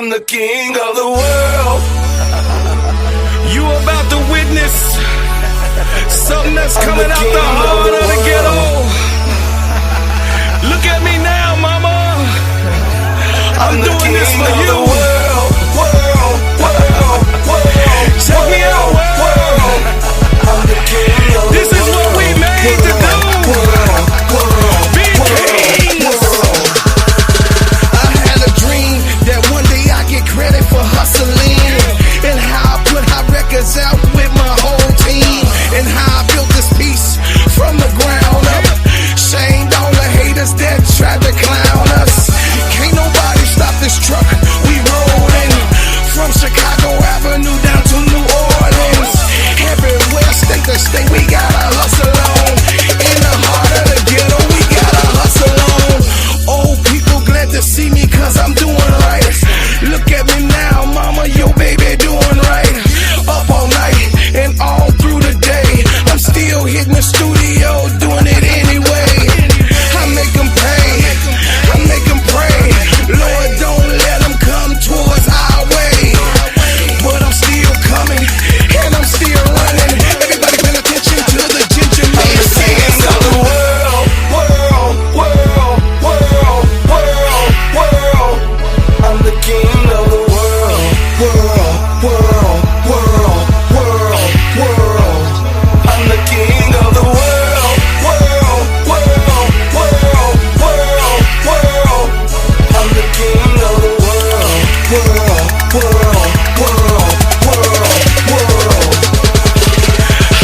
I'm the king of the world. You about to witness something that's coming out the heart of the ghetto. Look at me now, mama. I'm doing this for you. Check me out, world. This is what we made to do. Be kings. I had a dream that one day I get credit for hustling, and how I put hot records out with my whole team, and how I built this piece from the ground up. Shamed all the haters that tried to clown us. Can't nobody stop this truck, we rollin' from Chicago Avenue down to New Orleans. Everywhere, state to state, we gotta hustle on. In the heart of the ghetto, we gotta hustle on. Old people glad to see me cause I'm doing right. Look at me now, mama, your baby doing right. Up all night and all through the day, I'm still hitting the studio, doing it anyway. I make them pay, I make them pray. Lord, don't let them come towards our way. But I'm still coming, and I'm still running. Everybody pay attention to the ginger man. King of the world, world, world, world, world, world. I'm the king of the world, world, world, world, world, world. I'm the king of the world, world, world, world, world, world. I'm the king of the world, world, world, world, world, world.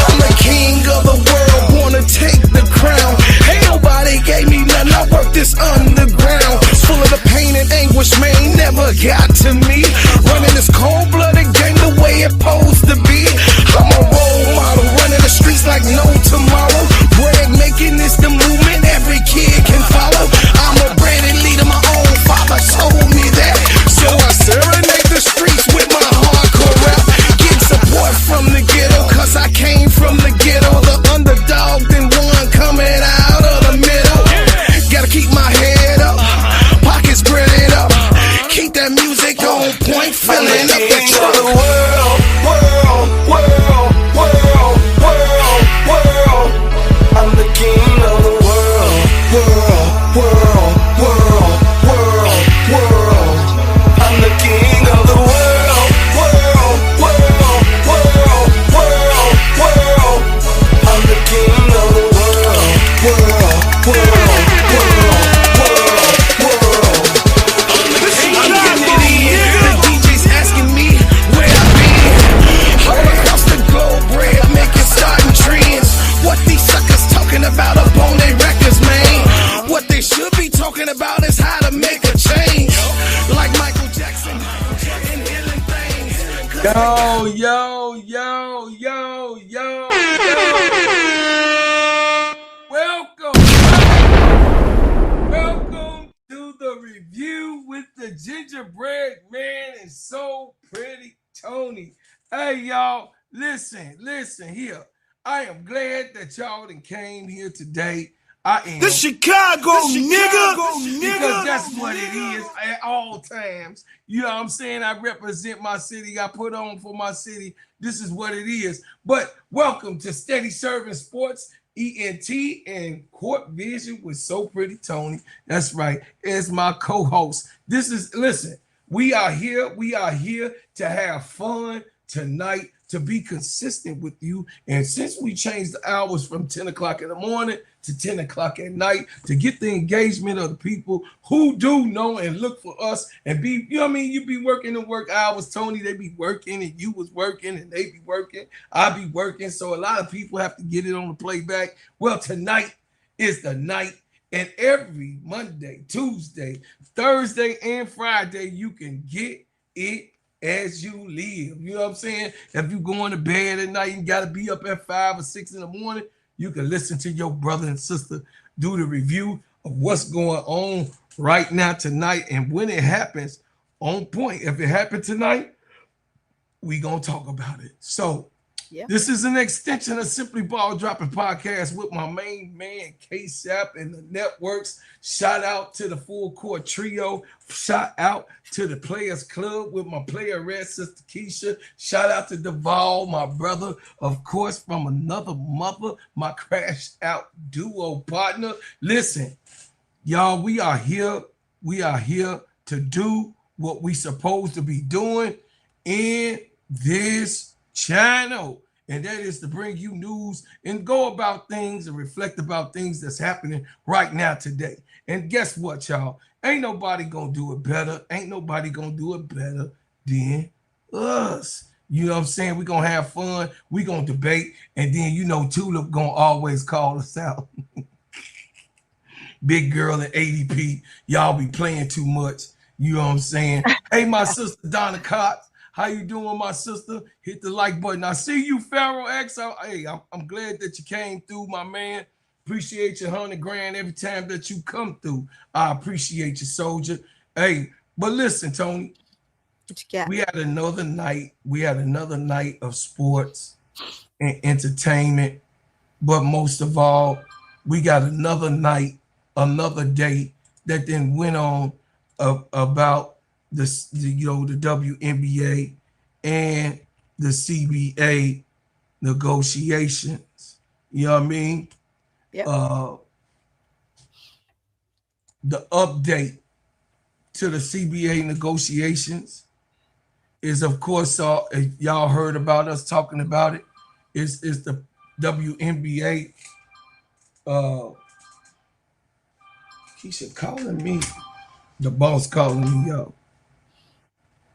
I'm the king of the world, wanna take the crown. Ain't nobody gave me nothing, I worked this underground. Full of the pain and anguish, man, never got to me. Running this cold-blooded game the way it supposed to be. I'm a role model, running the streets like no tomorrow. Bread making is the movement every kid can follow. I'm a branded leader, my own father told me that. So I serenade the streets with my hardcore rap. Get support from the ghetto, cause I came from the ghetto. The underdog, then one coming out of the middle. Gotta keep my head up, pockets spread up. Keep that music on point, filling up the King of truck. the world, world, world, world, world, world. I'm the king of the world, world, world, world, world, world. I'm the king of the world, world, world, world, world, world. I'm the king of the world, world, world, world, world, world. I'm getting it in. The DJ's asking me where I been. All across the globe, bread making starting trends. What these suckers talking about up on their records, man? What they should be talking about is how to make a change. Like Michael Jackson and healing things. Yo, yo, yo, yo, yo, yo. Welcome. Welcome to the review with the gingerbread man and so pretty Tony. Hey, y'all, listen here. I am glad that y'all done came here today. I am. The Chicago, nigga. Because that's what it is at all times. You know what I'm saying? I represent my city. I put on for my city. This is what it is. But welcome to Steady Serv'n Sports, ENT, and Court Vision with So Pretty Tony. That's right. As my co-host. Listen, we are here to have fun tonight, to be consistent with you. And since we changed the hours from 10 o'clock in the morning to 10 o'clock at night, to get the engagement of the people who do know and look for us and be, you know what I mean? You be working the work hours, Tony, they be working, and you was working, and they be working, I be working. So a lot of people have to get it on the playback. Well, tonight is the night, and every Monday, Tuesday, Thursday, and Friday, you can get it as you live. You know what I'm saying? If you going to bed at night, you got to be up at 5 or 6 in the morning, you can listen to your brother and sister do the review of what's going on right now tonight. And when it happens, on point. If it happened tonight, we going to talk about it. So Yeah. This is an extension of Simply Ball Dropping Podcast with my main man, KEYSHA and the networks. Shout out to the Full Court Trio. Shout out to the Players Club with my player red sister KEYSHA. Shout out to Duval, my brother, of course, from another mother, my crash out duo partner. Listen, y'all, we are here. We are here to do what we supposed to be doing in this channel, and that is to bring you news and go about things and reflect about things that's happening right now today. And guess what, y'all? Ain't nobody gonna do it better. Ain't nobody gonna do it better than us. You know what I'm saying? We're gonna have fun, we gonna debate, and then you know Tulip gonna always call us out. Big girl and ADP, y'all be playing too much. You know what I'm saying? Hey, my sister Donna Cox, how you doing, my sister? Hit the like button. I see you, Pharaoh X. Hey, I'm glad that you came through, my man. Appreciate your $100 every time that you come through. I appreciate you, soldier. Hey, but listen, Tony. What you got? We had another night. We had another night of sports and entertainment. But most of all, we got another night, another day that then went on about the WNBA and the CBA negotiations. You know what I mean? Yep. The update to the CBA negotiations is, of course, y'all heard about us talking about it. Is the WNBA. KEYSHA calling me. The boss calling me, yo.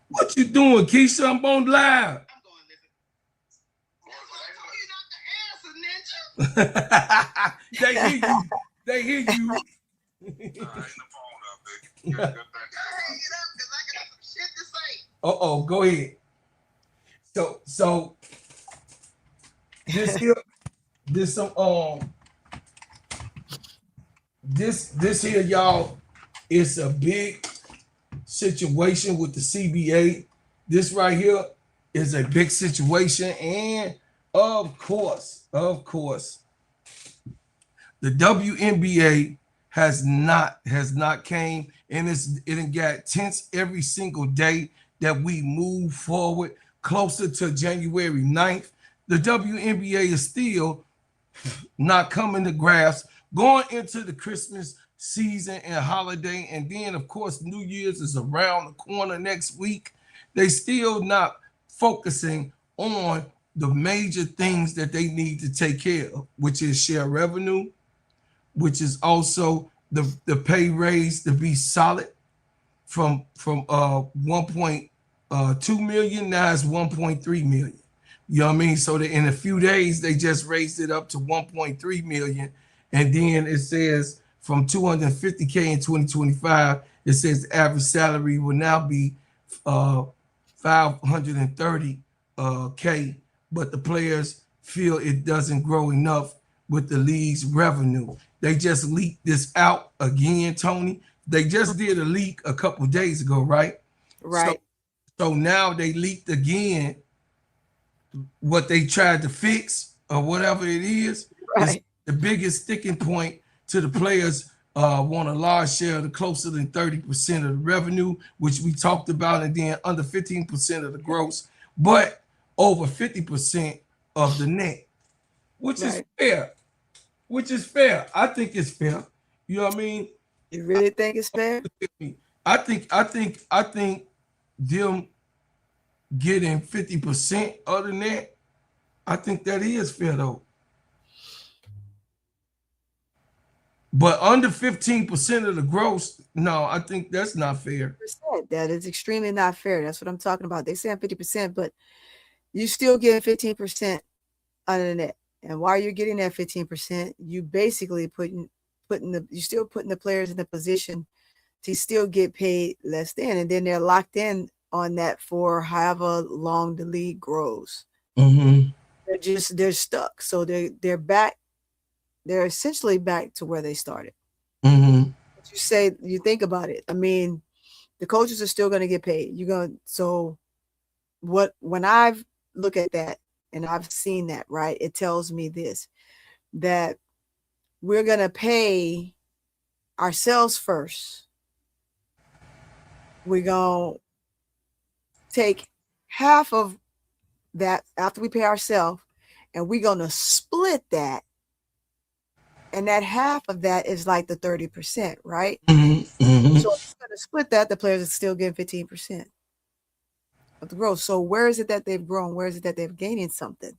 What you doing, KEYSHA? I'm on live. I'm going to listen. I told you not to answer, Ninja. They hear you. They hear you. Hang it up, because I got some shit to say. Uh-oh, go ahead. So this here, this here, y'all, is a big situation with the CBA. This right here is a big situation, and of course, the WNBA has not came, and it got tense every single day that we move forward closer to January 9th. The WNBA is still not coming to grasp going into the Christmas season and holiday, and then of course New Year's is around the corner next week. They still not focusing on the major things that they need to take care of, which is share revenue, which is also the pay raise to be solid from 1.2 million, now it's 1.3 million. You know what I mean? So that in a few days they just raised it up to 1.3 million, and then it says from 250K in 2025, it says the average salary will now be 530K, but the players feel it doesn't grow enough with the league's revenue. They just leaked this out again, Tony. They just did a leak a couple of days ago, right? Right. So now they leaked again what they tried to fix or whatever it is. Right. The biggest sticking point to the players want a large share of the closer than 30% of the revenue, which we talked about, and then under 15% of the gross, but over 50% of the net, which is fair. I think it's fair. You know what I mean? You really think it's fair? I think them getting 50% of the net, I think that is fair though. But under 15% of the gross, no, I think that's not fair. That is extremely not fair. That's what I'm talking about. They saying 50%, but you still getting 15% under the net. And while you're getting that 15%, you basically putting the players in the position to still get paid less than, and then they're locked in on that for however long the league grows. Mm-hmm. They're stuck. So they're back. They're essentially back to where they started. Mm-hmm. You think about it. I mean, the coaches are still going to get paid. When I look at that, and I've seen that, right? It tells me this, that we're going to pay ourselves first. We're going to take half of that after we pay ourselves, and we're going to split that. And that half of that is like the 30%, right? Mm-hmm. So if you're going to split that, the players are still getting 15% of the growth. So where is it that they've grown? Where is it that they've gaining something?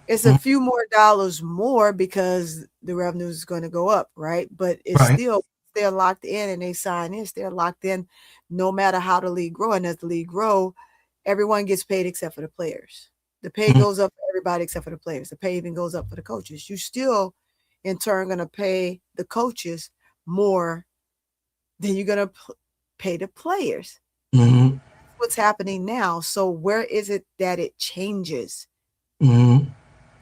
It's a few more dollars more because the revenue is going to go up, right? But it's still, they're locked in and they sign this, they're locked in no matter how the league grow. And as the league grow, everyone gets paid except for the players. The pay goes up for everybody except for the players. The pay even goes up for the coaches. You still, in turn, going to pay the coaches more than you're going to pay the players. Mm-hmm. That's what's happening now. So where is it that it changes? Mm-hmm.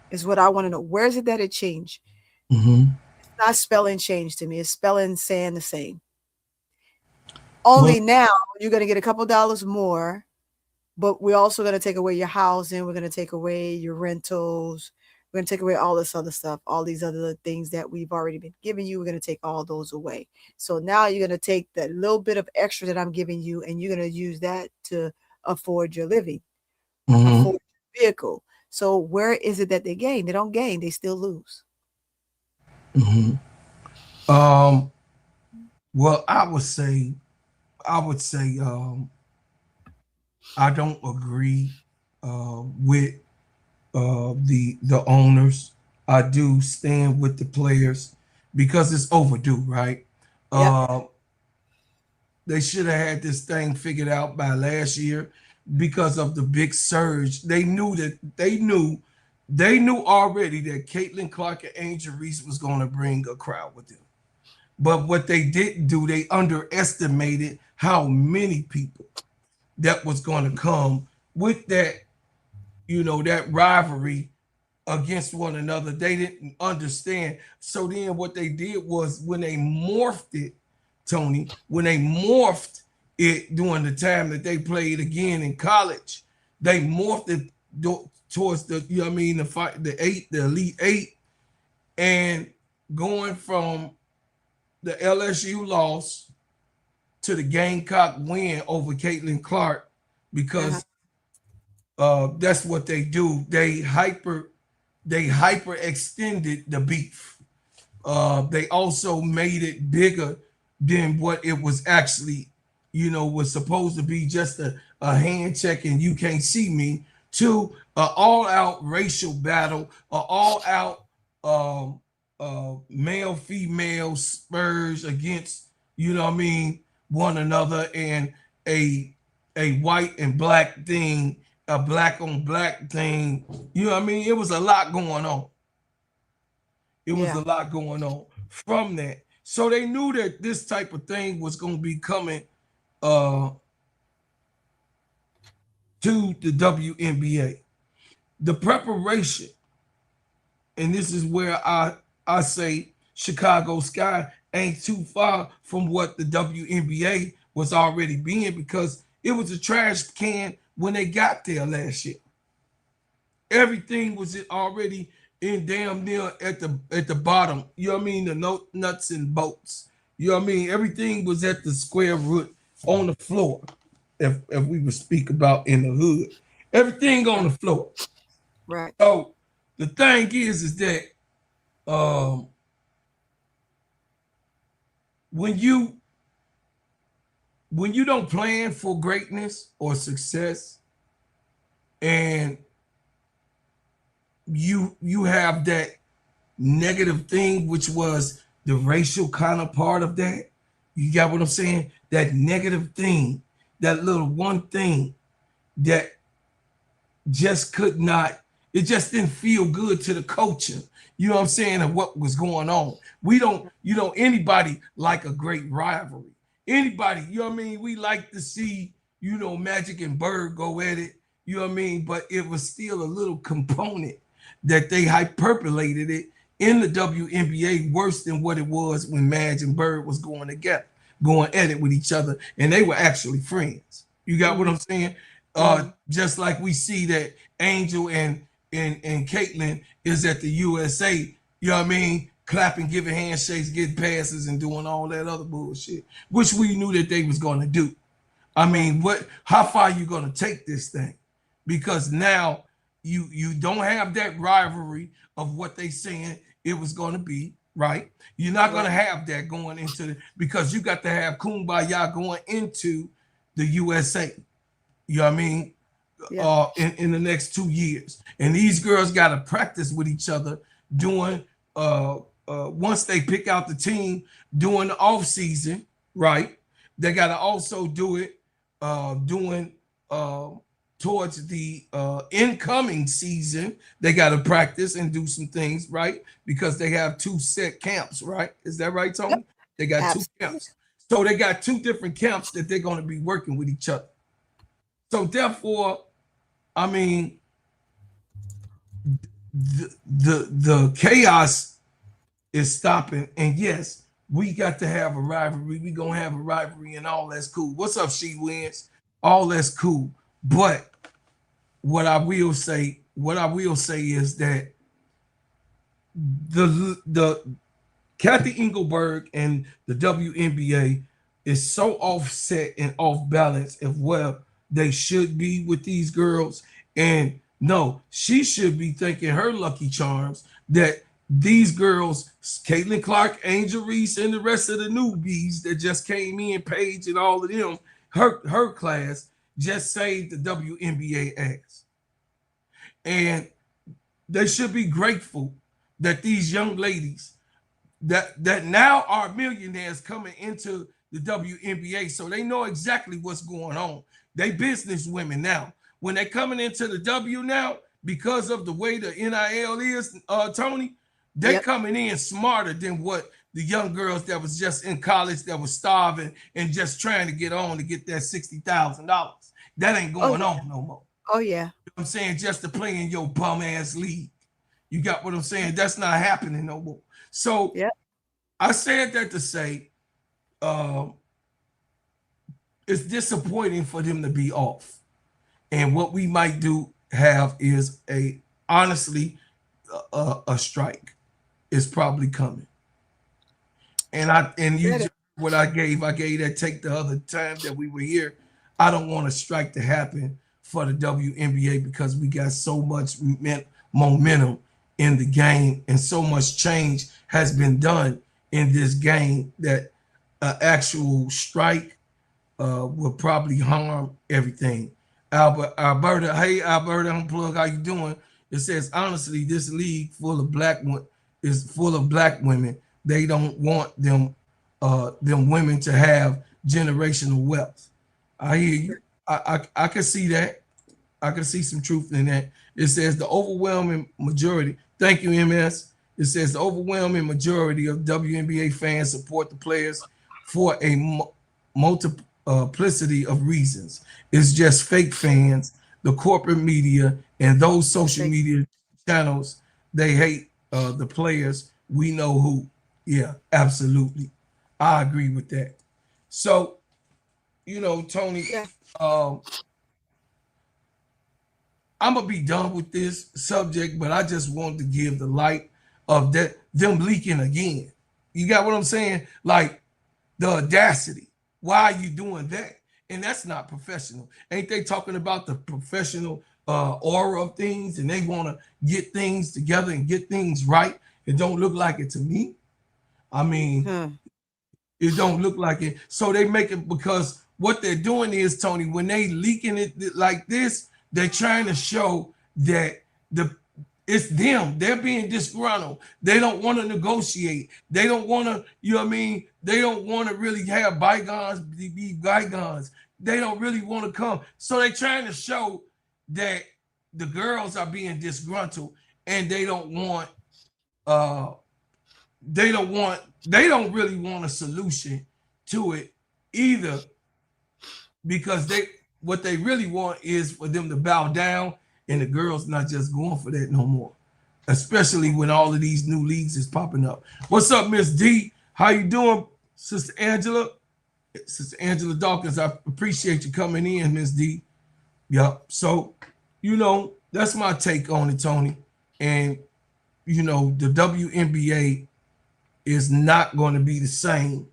Is what I want to know. Where is it that it changed? Mm-hmm. It's not spelling change to me. It's spelling saying the same. Only now you're going to get a couple dollars more, but we're also going to take away your housing. We're going to take away your rentals. We're going to take away all this other stuff, all these other things that we've already been giving you. We're going to take all those away. So now you're going to take that little bit of extra that I'm giving you, and you're going to use that to afford your living, afford your vehicle. So where is it that they gain? They don't gain. They still lose. Mm-hmm. Well, I would say, I don't agree with the owners. I do stand with the players because it's overdue, right? Yep. They should have had this thing figured out by last year because of the big surge. They knew already that Caitlin Clark and Angel Reese was going to bring a crowd with them. But what they didn't do, they underestimated how many people that was going to come with that, that rivalry against one another. They didn't understand. So then what they did was when they morphed it, Tony, when they morphed it during the time that they played again in college, they morphed it towards the, the Elite Eight, and going from the LSU loss to the Gamecock win over Caitlin Clark, because that's what they do. They hyper extended the beef. They also made it bigger than what it was actually, was supposed to be, just a hand check and you can't see me, to an all-out racial battle, an all-out male-female spurs against, one another, and a white and black thing, a black on black thing. It was a lot going on. It was a lot going on from that. So they knew that this type of thing was going to be coming to the WNBA. The preparation, and this is where I say Chicago Sky ain't too far from what the WNBA was already being, because it was a trash can when they got there last year. Everything was already in damn near at the bottom. The nuts and bolts. Everything was at the square root on the floor. If we would speak about in the hood, everything on the floor. Right. So the thing is that when you don't plan for greatness or success, and you have that negative thing, which was the racial kind of part of that. You got what I'm saying? That negative thing, that little one thing that just it just didn't feel good to the culture. You know what I'm saying? And what was going on. We don't, anybody like a great rivalry. Anybody, we like to see, Magic and Bird go at it, but it was still a little component that they hyperpolated it in the WNBA worse than what it was when Madge and Bird was going at it with each other, and they were actually friends. You got what I'm saying? Just like we see that Angel and Caitlyn is at the USA, you know what I mean, clapping, giving handshakes, getting passes, and doing all that other bullshit, which we knew that they was gonna do. I mean, how far are you gonna take this thing? Because now you don't have that rivalry of what they saying it was gonna be, right? You're not gonna have that going into because you got to have Kumbaya going into the USA. You know what I mean? Yeah. In the next 2 years. And these girls got to practice with each other doing once they pick out the team during the off season, right? They got to also do it doing towards the incoming season. They got to practice and do some things, right? Because they have 2 set camps, right? Is that right, Tony? Yep. They got Absolutely. 2 camps. So they got 2 different camps that they're going to be working with each other. So therefore, I mean, the chaos is stopping. And yes, we got to have a rivalry. We gonna have a rivalry, and all that's cool. What's up, She Wins? All that's cool. But what I will say is that the Kathy Engelberg and the WNBA is so offset and off balance of where they should be with these girls. And no, she should be thanking her lucky charms that these girls, Caitlin Clark, Angel Reese, and the rest of the newbies that just came in, Paige and all of them, her class, just saved the WNBA ass. And they should be grateful that these young ladies that now are millionaires coming into the WNBA, so they know exactly what's going on. They business women now. When they're coming into the W now, because of the way the NIL is, Tony, they're coming in smarter than what the young girls that was just in college that was starving and just trying to get on to get that $60,000. That ain't going on no more. Oh, yeah. You know what I'm saying? Just to play in your bum ass league. You got what I'm saying? That's not happening no more. So I said that to say it's disappointing for them to be off. And what we might have is honestly a strike is probably coming. And what I gave that take the other time that we were here. I don't want a strike to happen for the WNBA because we got so much momentum in the game and so much change has been done in this game that an actual strike will probably harm everything. Alberta, hey Alberta, Unplug, how you doing? It says honestly, this league is full of black women. They don't want them women to have generational wealth. I hear you. I can see that. I can see some truth in that. It says the overwhelming majority. Thank you, MS. It says the overwhelming majority of WNBA fans support the players for a multiplicity of reasons. It's just fake fans, the corporate media, and those social media channels. They hate the players. We know who. Yeah, absolutely. I agree with that. So, you know, Tony, I'm gonna be done with this subject, but I just wanted to give the light of them leaking again. You got what I'm saying? Like the audacity. Why are you doing that? And that's not professional. Ain't they talking about the professional aura of things, and they want to get things together and get things right? It don't look like it to me. I mean, it don't look like it. So they make it, because what they're doing is, Tony, when they leaking it like this, they're trying to show that it's them. They're being disgruntled. They don't want to negotiate. They don't want to, you know what I mean? They don't want to really have bygones be bygones. They don't really want to come. So they're trying to show that the girls are being disgruntled, and they don't really want a solution to it either, because what they really want is for them to bow down, and the girls not just going for that no more, especially when all of these new leagues is popping up. What's up, Miss D? How you doing, Sister Angela? Sister Angela Dawkins, I appreciate you coming in, Miss D. Yep. So, that's my take on it, Tony. And the WNBA is not going to be the same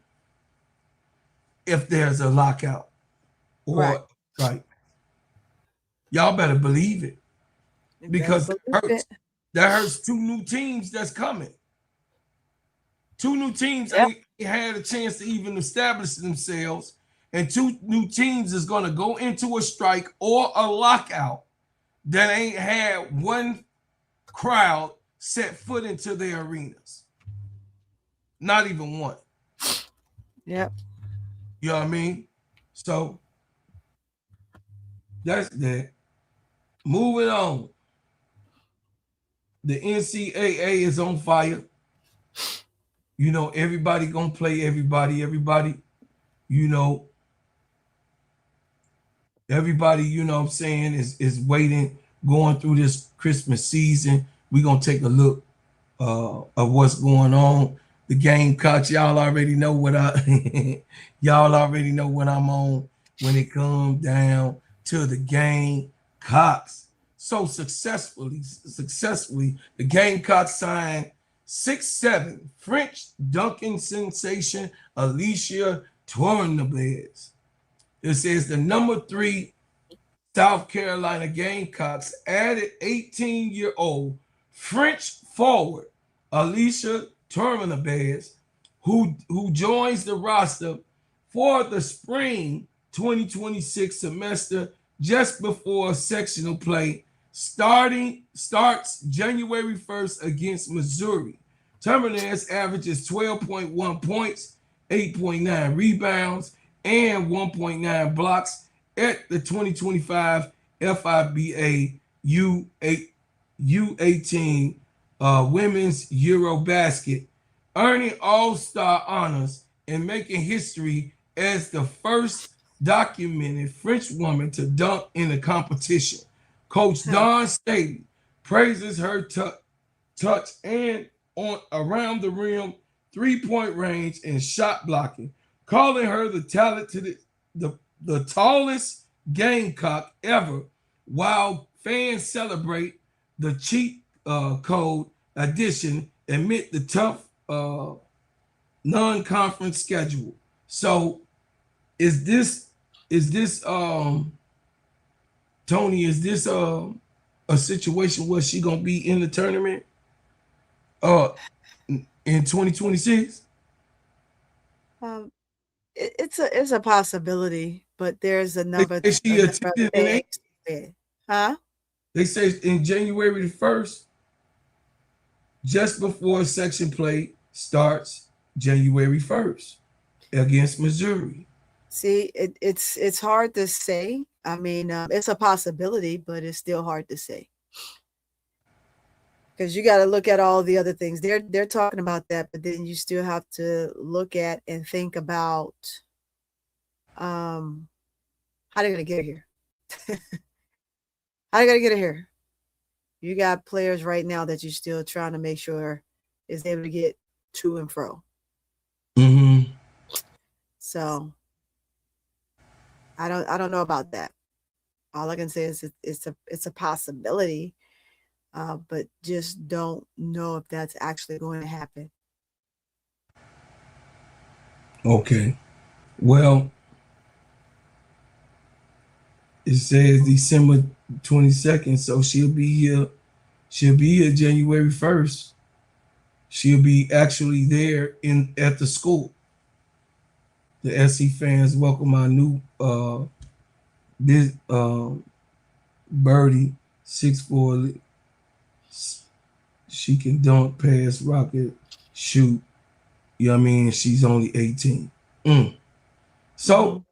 if there's a lockout Right. or strike. Y'all better believe it You better because that believe hurts. it. That hurts two new teams that's coming. Two new teams Yep. ain't had a chance to even establish themselves, and two new teams is going to go into a strike or a lockout that ain't had one crowd set foot into their arenas. Not even one. Yep. You know what I mean? So that's that. Moving on. The NCAA is on fire. Everybody gonna play everybody. Everybody, you know, everybody, what I'm saying, is waiting, going through this Christmas season. We're gonna take a look of what's going on. The Gamecocks, y'all already know what y'all already know what I'm on when it comes down to the Gamecocks. So successfully, the Gamecocks signed 6'7" French dunking sensation Alicia Tournebez. It says the number 3 South Carolina Gamecocks added 18-year-old French forward Alicia Tournebez, who joins the roster for the spring 2026 semester just before sectional play starts January 1st against Missouri. Tournebez averages 12.1 points, 8.9 rebounds, and 1.9 blocks at the 2025 FIBA U18 Women's Eurobasket, earning All-Star honors and making history as the first documented French woman to dunk in the competition. Coach Don Staley praises her touch and on around the rim, three-point range, and shot blocking, calling her the talented, the tallest Gamecock ever, while fans celebrate the cheat code addition amid the tough non-conference schedule. So is this Tony, is this a situation where she gonna be in the tournament in 2026? It's a possibility, but there's a number, They say she a number of attended in things. Huh? They say in January the 1st, just before section play starts January 1st against Missouri. See, it's hard to say. I mean, it's a possibility, but it's still hard to say because you got to look at all the other things. They're talking about that, but then you still have to look at and think about how they're gonna get here. How they gonna get it here? You got players right now that you're still trying to make sure is able to get to and fro. Mm-hmm. So I don't know about that. All I can say is it's a possibility, but just don't know if that's actually going to happen. Okay. Well, it says December 22nd, so she'll be here. She'll be here January 1st. She'll be actually there at the school. The SC fans welcome our new birdie, 6'4". She can dunk, pass, rocket, shoot. You know what I mean? She's only 18. So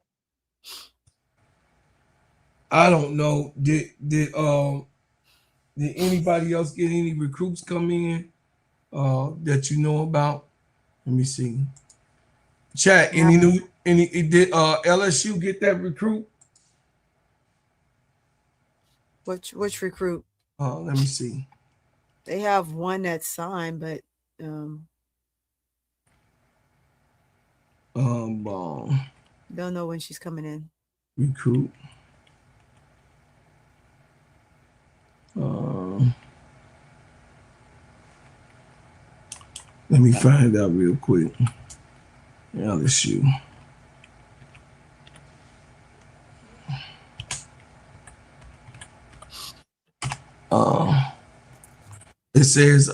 I don't know. Did anybody else get any recruits come in that you know about? Let me see. Chat, did LSU get that recruit? Which recruit? Let me see. They have one that's signed, but Don't know when she's coming in. Recruit. Let me find out real quick. LSU. It says,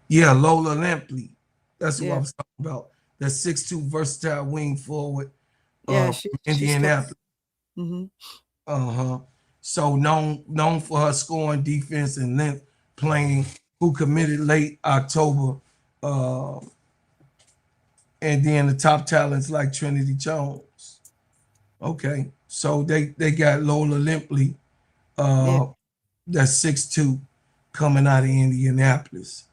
yeah, Lola Lampley. That's who I was talking about. That 6'2" versatile wing forward. Yeah, From Indianapolis. So known for her scoring, defense, and length playing. Who committed late October. And then the top talents like Trinity Jones. Okay, so they got Lola Limpley, that's 6'2", coming out of Indianapolis.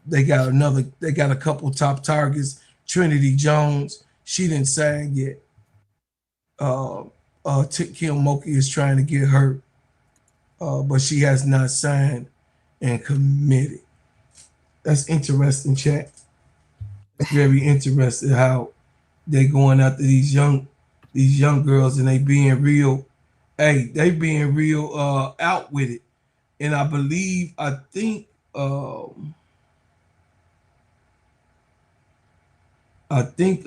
They got a couple top targets. Trinity Jones, she didn't sign yet. Kim Moki is trying to get hurt, but she has not signed and committed. That's interesting, chat. It's very interesting how they going after these young girls and they being real. Hey, they being real out with it. And I think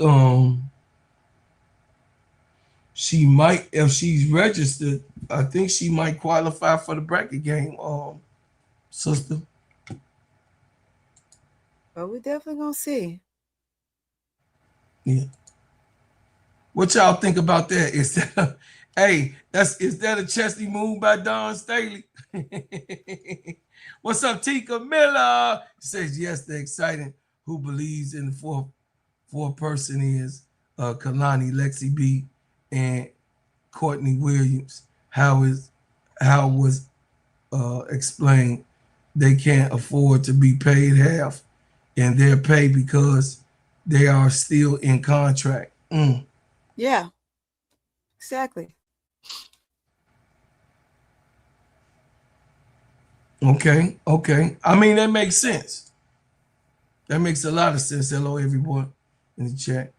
she might, if she's registered, I think she might qualify for the bracket game, sister. But we're definitely gonna see. Yeah. What y'all think about that? Is that is that a chesty move by Don Staley? What's up, Tika Miller? He says yes, the exciting who believes in the fourth person is Kalani, Lexi B, and Courtney Williams. How was explained they can't afford to be paid half in their pay because they are still in contract. Yeah, exactly. Okay. I mean, that makes sense. That makes a lot of sense. Hello, everyone in the chat.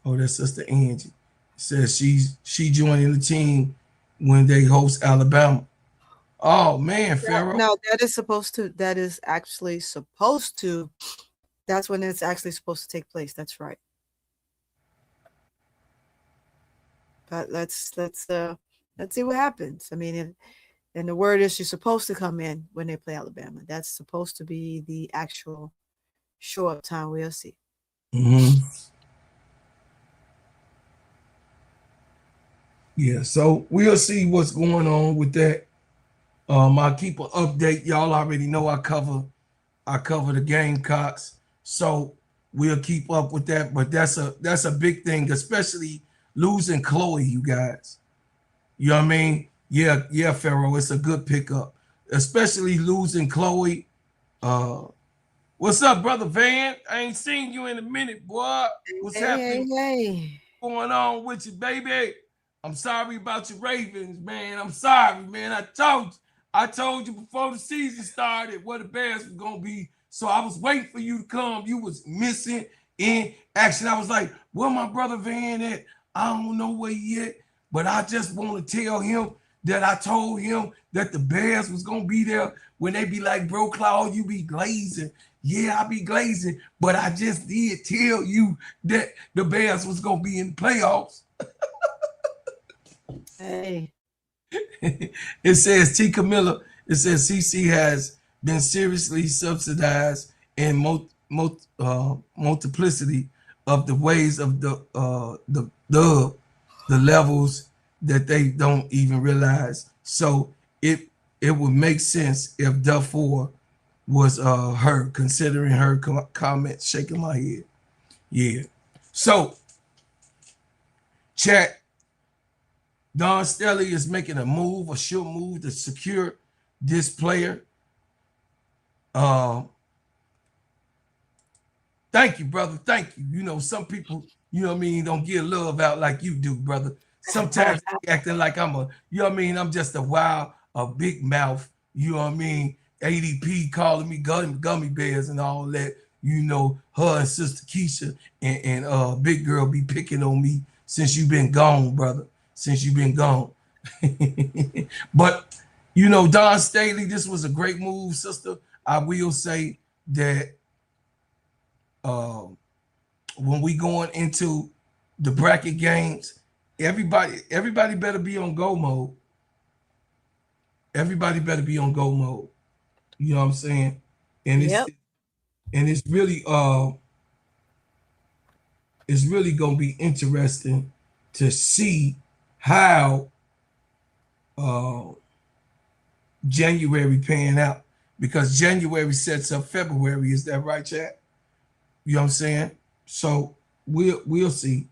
Oh, that's Sister Angie. Says she joining the team when they host Alabama. Oh man, Pharaoh. No, that is actually supposed to. That's when it's actually supposed to take place. That's right. But let's see what happens. I mean, and the word is she's supposed to come in when they play Alabama. That's supposed to be the actual show up time. We'll see. Yeah, so we'll see what's going on with that. I'll keep an update. Y'all already know I cover the Gamecocks, so we'll keep up with that. But that's a big thing, especially losing Chloe, you guys. You know what I mean? Yeah, Pharaoh, it's a good pickup, especially losing Chloe. What's up, brother Van? I ain't seen you in a minute, boy. What's happening? Hey. What's going on with you, baby? I'm sorry about your Ravens, man. I'm sorry, man. I told you before the season started what the Bears was gonna be. So I was waiting for you to come. You was missing in action. I was like, where my brother Van at? I don't know where he at, but I just want to tell him that I told him that the Bears was gonna be there. When they be like, bro, Claude, you be glazing. Yeah, I be glazing, but I just did tell you that the Bears was gonna be in the playoffs. Hey. It says T. Camilla. It says CC has been seriously subsidized in multiplicity of the ways of the levels that they don't even realize. So it would make sense if Dufour was her, considering her comment. Shaking my head. Yeah. So chat. Don Staley is making a sure move to secure this player. Thank you, brother. Thank you. You know, some people, you know what I mean, don't give love out like you do, brother. Sometimes acting like I'm I'm just a big mouth, you know what I mean? ADP calling me gummy bears and all that. You know, her and Sister KEYSHA and Big Girl be picking on me since you've been gone, brother. Since you've been gone. But you know, Don Staley, this was a great move, sister. I will say that when we going into the bracket games, everybody better be on go mode. Everybody better be on go mode. You know what I'm saying? And Yep. it's really gonna be interesting to see how uh January pan out, because January sets up February. Is that right, chat? You know what I'm saying? So we'll see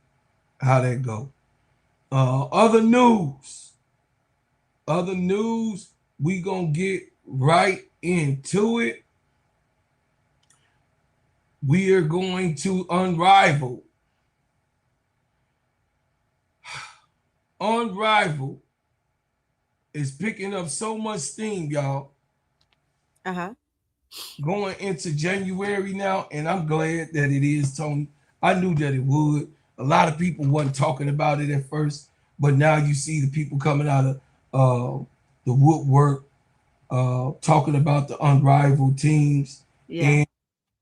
how that go. Other news. Other news. We gonna get right into it. We are going to Unrivaled. Unrivaled is picking up so much steam, y'all. Uh-huh. Going into January now, and I'm glad that it is, Tony. I knew that it would. A lot of people wasn't talking about it at first, but now you see the people coming out of the woodwork talking about the unrivaled teams, Yeah. and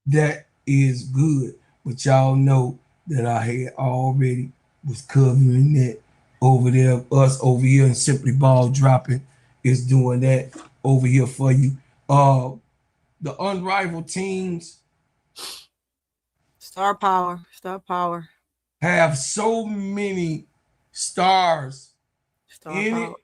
that is good. But y'all know that I had already was covering that over there. Us over here and Simply Ball Dropping is doing that over here for you. The unrivaled teams Star power. Star power. have so many stars Star in power. it.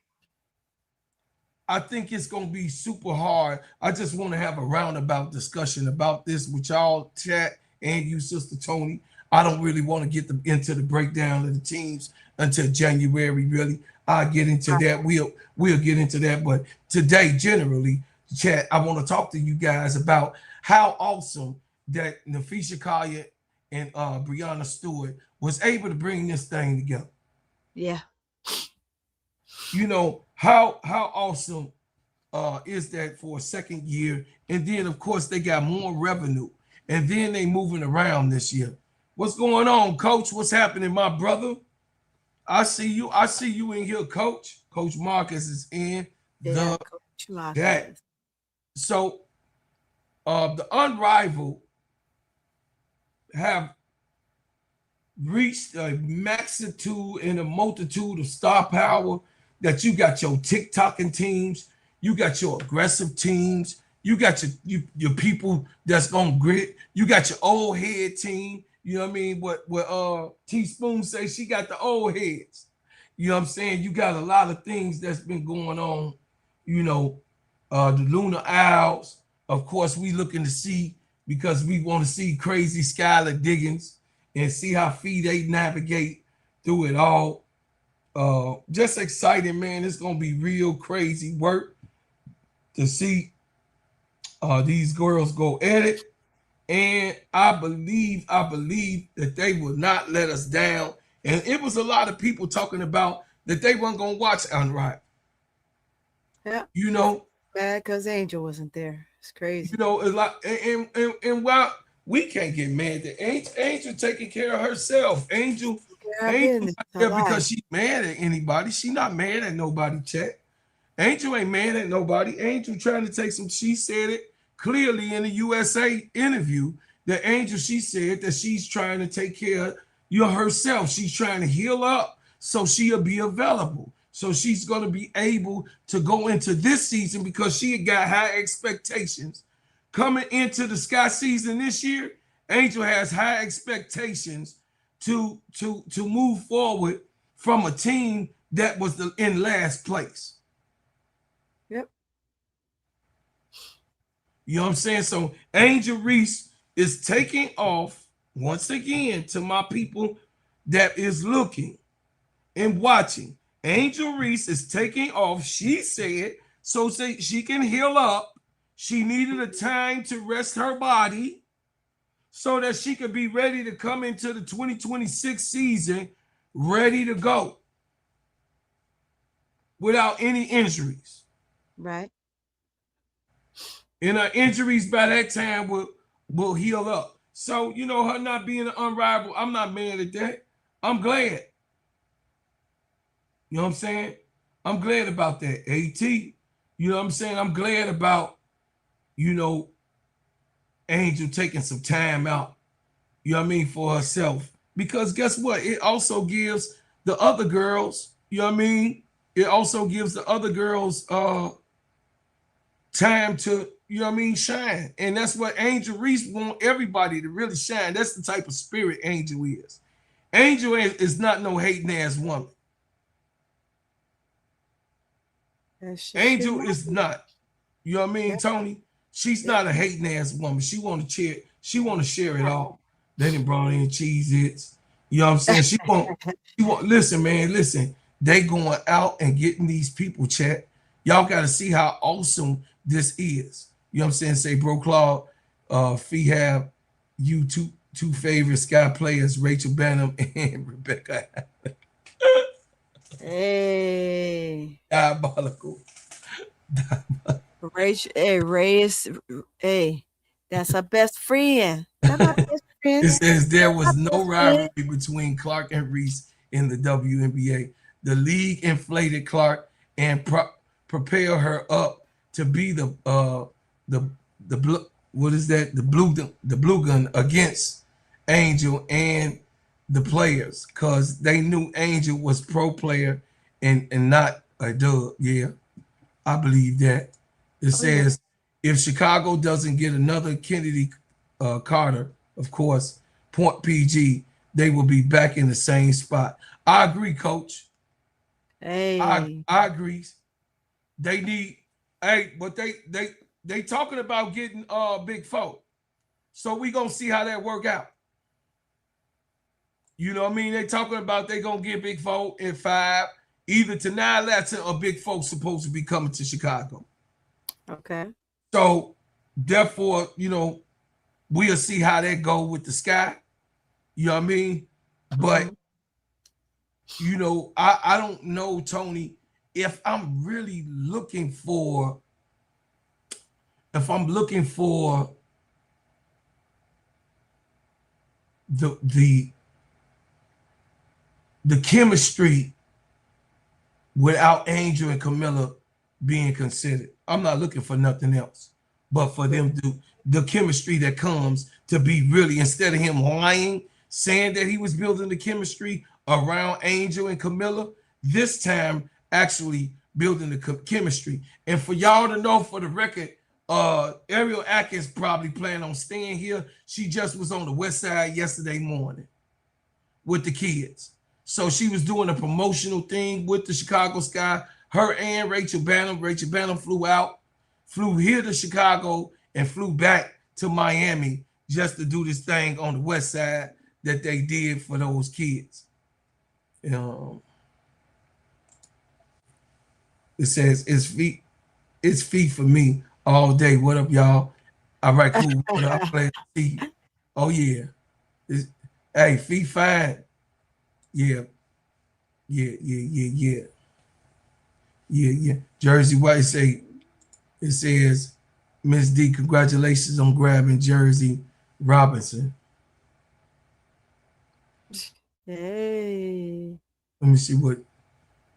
I think it's gonna be super hard. I just want to have a roundabout discussion about this with y'all, chat, and you, Sister Tony. I don't really want to get into the breakdown of the teams until January. Really, I'll get into that. We'll get into that. But today, generally, chat, I want to talk to you guys about how awesome that Nafisha Kaya and Brianna Stewart was able to bring this thing together. Yeah. You know, how awesome is that for a second year? And then of course they got more revenue, and then they moving around this year. What's going on, Coach? What's happening, my brother? I see you in here, Coach Marcus is in Yeah. the Coach Marcus. chat. So the Unrivaled have reached a magnitude and a multitude of star power that you got your TikToking teams, you got your aggressive teams, you got your people that's gonna grit, you got your old head team. You know what I mean? What Teaspoon say, she got the old heads. You know what I'm saying? You got a lot of things that's been going on. You know, the Lunar Owls. Of course, we looking to see, because we want to see crazy Skylar Diggins and see how they navigate through it all. Just exciting, man. It's gonna be real crazy work to see these girls go at it. And I believe that they will not let us down. And it was a lot of people talking about that they weren't gonna watch Unrivaled. Yeah. You know, Bad because Angel wasn't there. It's crazy. you know, a lot. And while we can't get mad that Angel taking care of herself, Angel not there because she's mad at anybody. She not mad at nobody, chat. Angel ain't mad at nobody. Angel trying to take some. She said it clearly in the USA interview that Angel, she said that she's trying to take care of herself. She's trying to heal up so she'll be available. So she's going to be able to go into this season because she got high expectations. Coming into the Sky season this year, Angel has high expectations to move forward from a team that was in last place. Yep. You know what I'm saying? So Angel Reese is taking off once again to my people that is looking and watching. Angel Reese is taking off. She said so she can heal up. She needed a time to rest her body so that she could be ready to come into the 2026 season ready to go without any injuries. Right. And her injuries by that time will heal up. So, you know, her not being an unrivaled, I'm not mad at that. I'm glad. You know what I'm saying? I'm glad about that. AT, you know what I'm saying? I'm glad about, you know, Angel taking some time out, you know what I mean, for herself. Because guess what? It also gives the other girls, you know what I mean? It also gives the other girls time to, you know what I mean, shine. And that's what Angel Reese want everybody to really shine. That's the type of spirit Angel is. Angel is not no hating ass woman. Angel is not. You know what I mean, Tony? She's not a hating ass woman. She want to cheer. She want to share it all. They done brought in cheese its. You know what I'm saying? She won't. She won't. Listen, man. Listen. They going out and getting these people chat. Y'all got to see how awesome this is. You know what I'm saying? Say, bro, Claude, Fee have you two favorite Sky players, Rachel Banham and Rebecca. Hey. Diabolical. Ray is, hey, that's our best friend. That's our best friend. It says there was no rivalry between Clark and Reese in the WNBA. The league inflated Clark and prepare her up to be the what is that? The blue gun against Angel and the players, because they knew Angel was pro player and not a dub. Yeah, I believe that. It says if Chicago doesn't get another Kennedy Carter, of course, point PG, they will be back in the same spot. I agree, Coach. Hey, I agree. They need, hey, but they talking about getting Big Four, so we gonna see how that work out. You know what I mean? They talking about they gonna get Big Four in 5, either tonight, Latin, or Big Four supposed to be coming to Chicago. Okay. So therefore, you know, we'll see how that go with the Sky. You know what I mean? But you know, I don't know, Tony, if I'm really looking for, the chemistry without Angel and Camilla being considered. I'm not looking for nothing else but for them to the chemistry that comes to be really, instead of him lying, saying that he was building the chemistry around Angel and Camilla, this time actually building the chemistry. And for y'all to know, for the record, Ariel Atkins probably plan on staying here. She just was on the West Side yesterday morning with the kids. So she was doing a promotional thing with the Chicago Sky. Her and Rachel Banham. Rachel Banham flew here to Chicago and flew back to Miami just to do this thing on the West Side that they did for those kids. It says it's fee for me all day. What up, y'all? All right, cool. I play fee. Oh yeah. Hey, fee fine. Yeah. Jersey White say, it says, Miss D, congratulations on grabbing Jersey Robinson. Hey. Let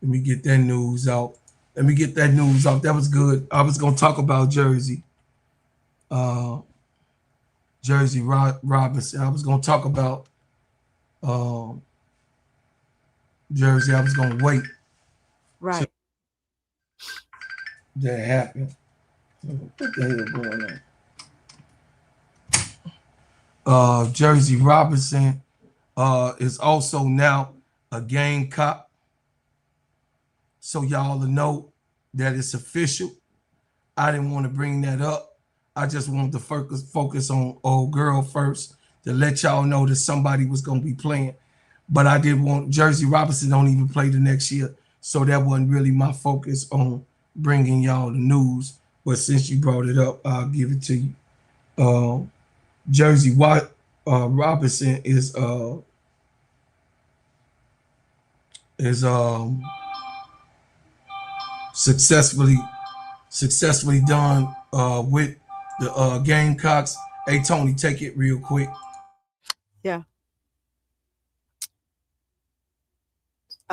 me get that news out. That was good. I was gonna talk about Jersey. Jersey Robinson. I was gonna talk about Jersey. I was gonna wait. Right. That happened. What the hell going on? Jersey Robinson is also now a Gamecock. So y'all know that it's official. I didn't want to bring that up. I just wanted to focus on old girl first to let y'all know that somebody was going to be playing. But I did want Jersey Robinson don't even play the next year. So that wasn't really my focus on bringing y'all the news. But since you brought it up, I'll give it to you. Jersey Robinson is successfully done with the Gamecocks. Hey Tony, take it real quick. Yeah.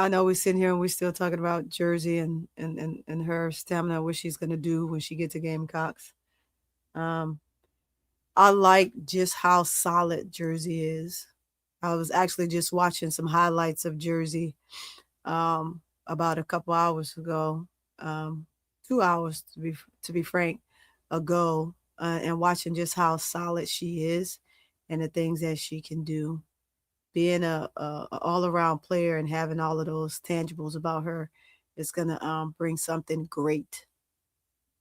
I know we're sitting here and we're still talking about Jersey and her stamina, what she's gonna do when she gets to Gamecocks. Um, I like just how solid Jersey is. I was actually just watching some highlights of Jersey um, about a couple hours ago, um, 2 hours to be frank, ago, and watching just how solid she is and the things that she can do. Being a all around player and having all of those tangibles about her is gonna bring something great,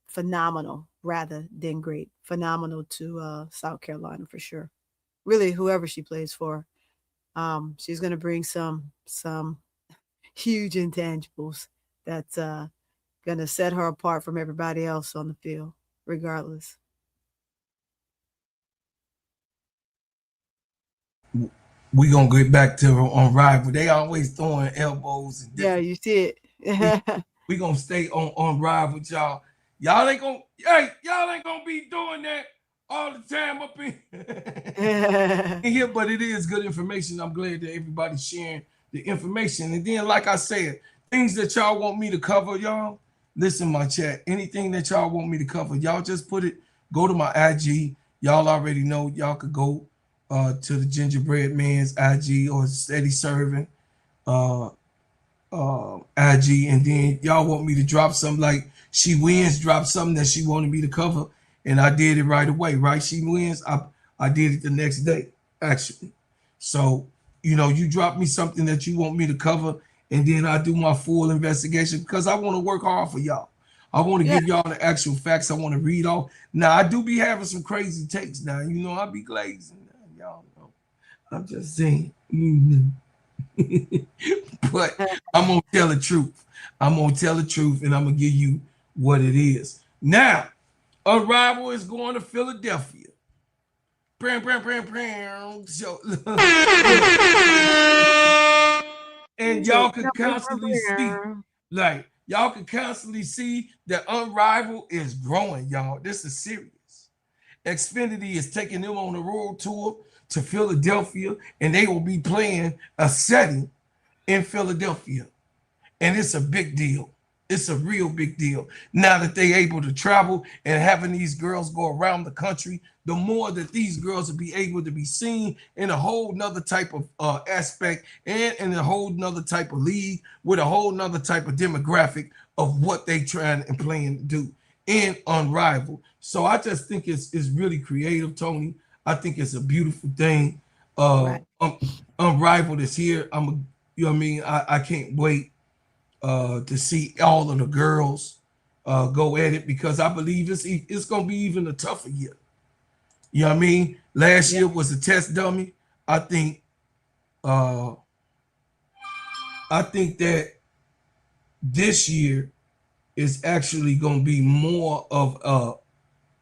phenomenal rather than great, phenomenal to South Carolina for sure. Really, whoever she plays for, she's gonna bring some huge intangibles that's gonna set her apart from everybody else on the field, regardless. We gonna get back to Unrivaled. They always throwing elbows and Yeah, different. you see We it. we gonna stay on Unrivaled, y'all. Y'all ain't gonna y'all ain't gonna be doing that all the time up in here, but it is good information. I'm glad that everybody's sharing the information. And then, like I said, things that y'all want me to cover, y'all. Listen, my chat. Anything that y'all want me to cover, y'all just put it. Go to my IG. Y'all already know. Y'all could go to the Gingerbread Man's IG or Steady Serv'n uh, IG, and then y'all want me to drop something like She Wins, drop something that she wanted me to cover, and I did it right away. Right, She Wins. I did it the next day, actually. So you drop me something that you want me to cover, and then I do my full investigation because I want to work hard for y'all. I want to Yeah. give y'all the actual facts. I want to read off. Now I do be having some crazy takes. Now I be glazing. Y'all know. I'm just saying. But I'm gonna tell the truth. I'm gonna tell the truth, and I'm gonna give you what it is. Now, Unrivaled is going to Philadelphia. So, and y'all could constantly see, like, y'all could constantly see that Unrivaled is growing, y'all. This is serious. Xfinity is taking them on a world tour to Philadelphia, and they will be playing a setting in Philadelphia. And it's a big deal. It's a real big deal. Now that they able to travel and having these girls go around the country, the more that these girls will be able to be seen in a whole nother type of aspect and in a whole nother type of league with a whole nother type of demographic of what they trying and planning to do in Unrivaled. So I just think it's really creative, Tony. I think it's a beautiful thing. Right. Unrivaled is here. You know what I mean? I can't wait to see all of the girls go at it because I believe it's gonna be even a tougher year. You know what I mean? Last year was a test dummy. I think uh that this year is actually gonna be more of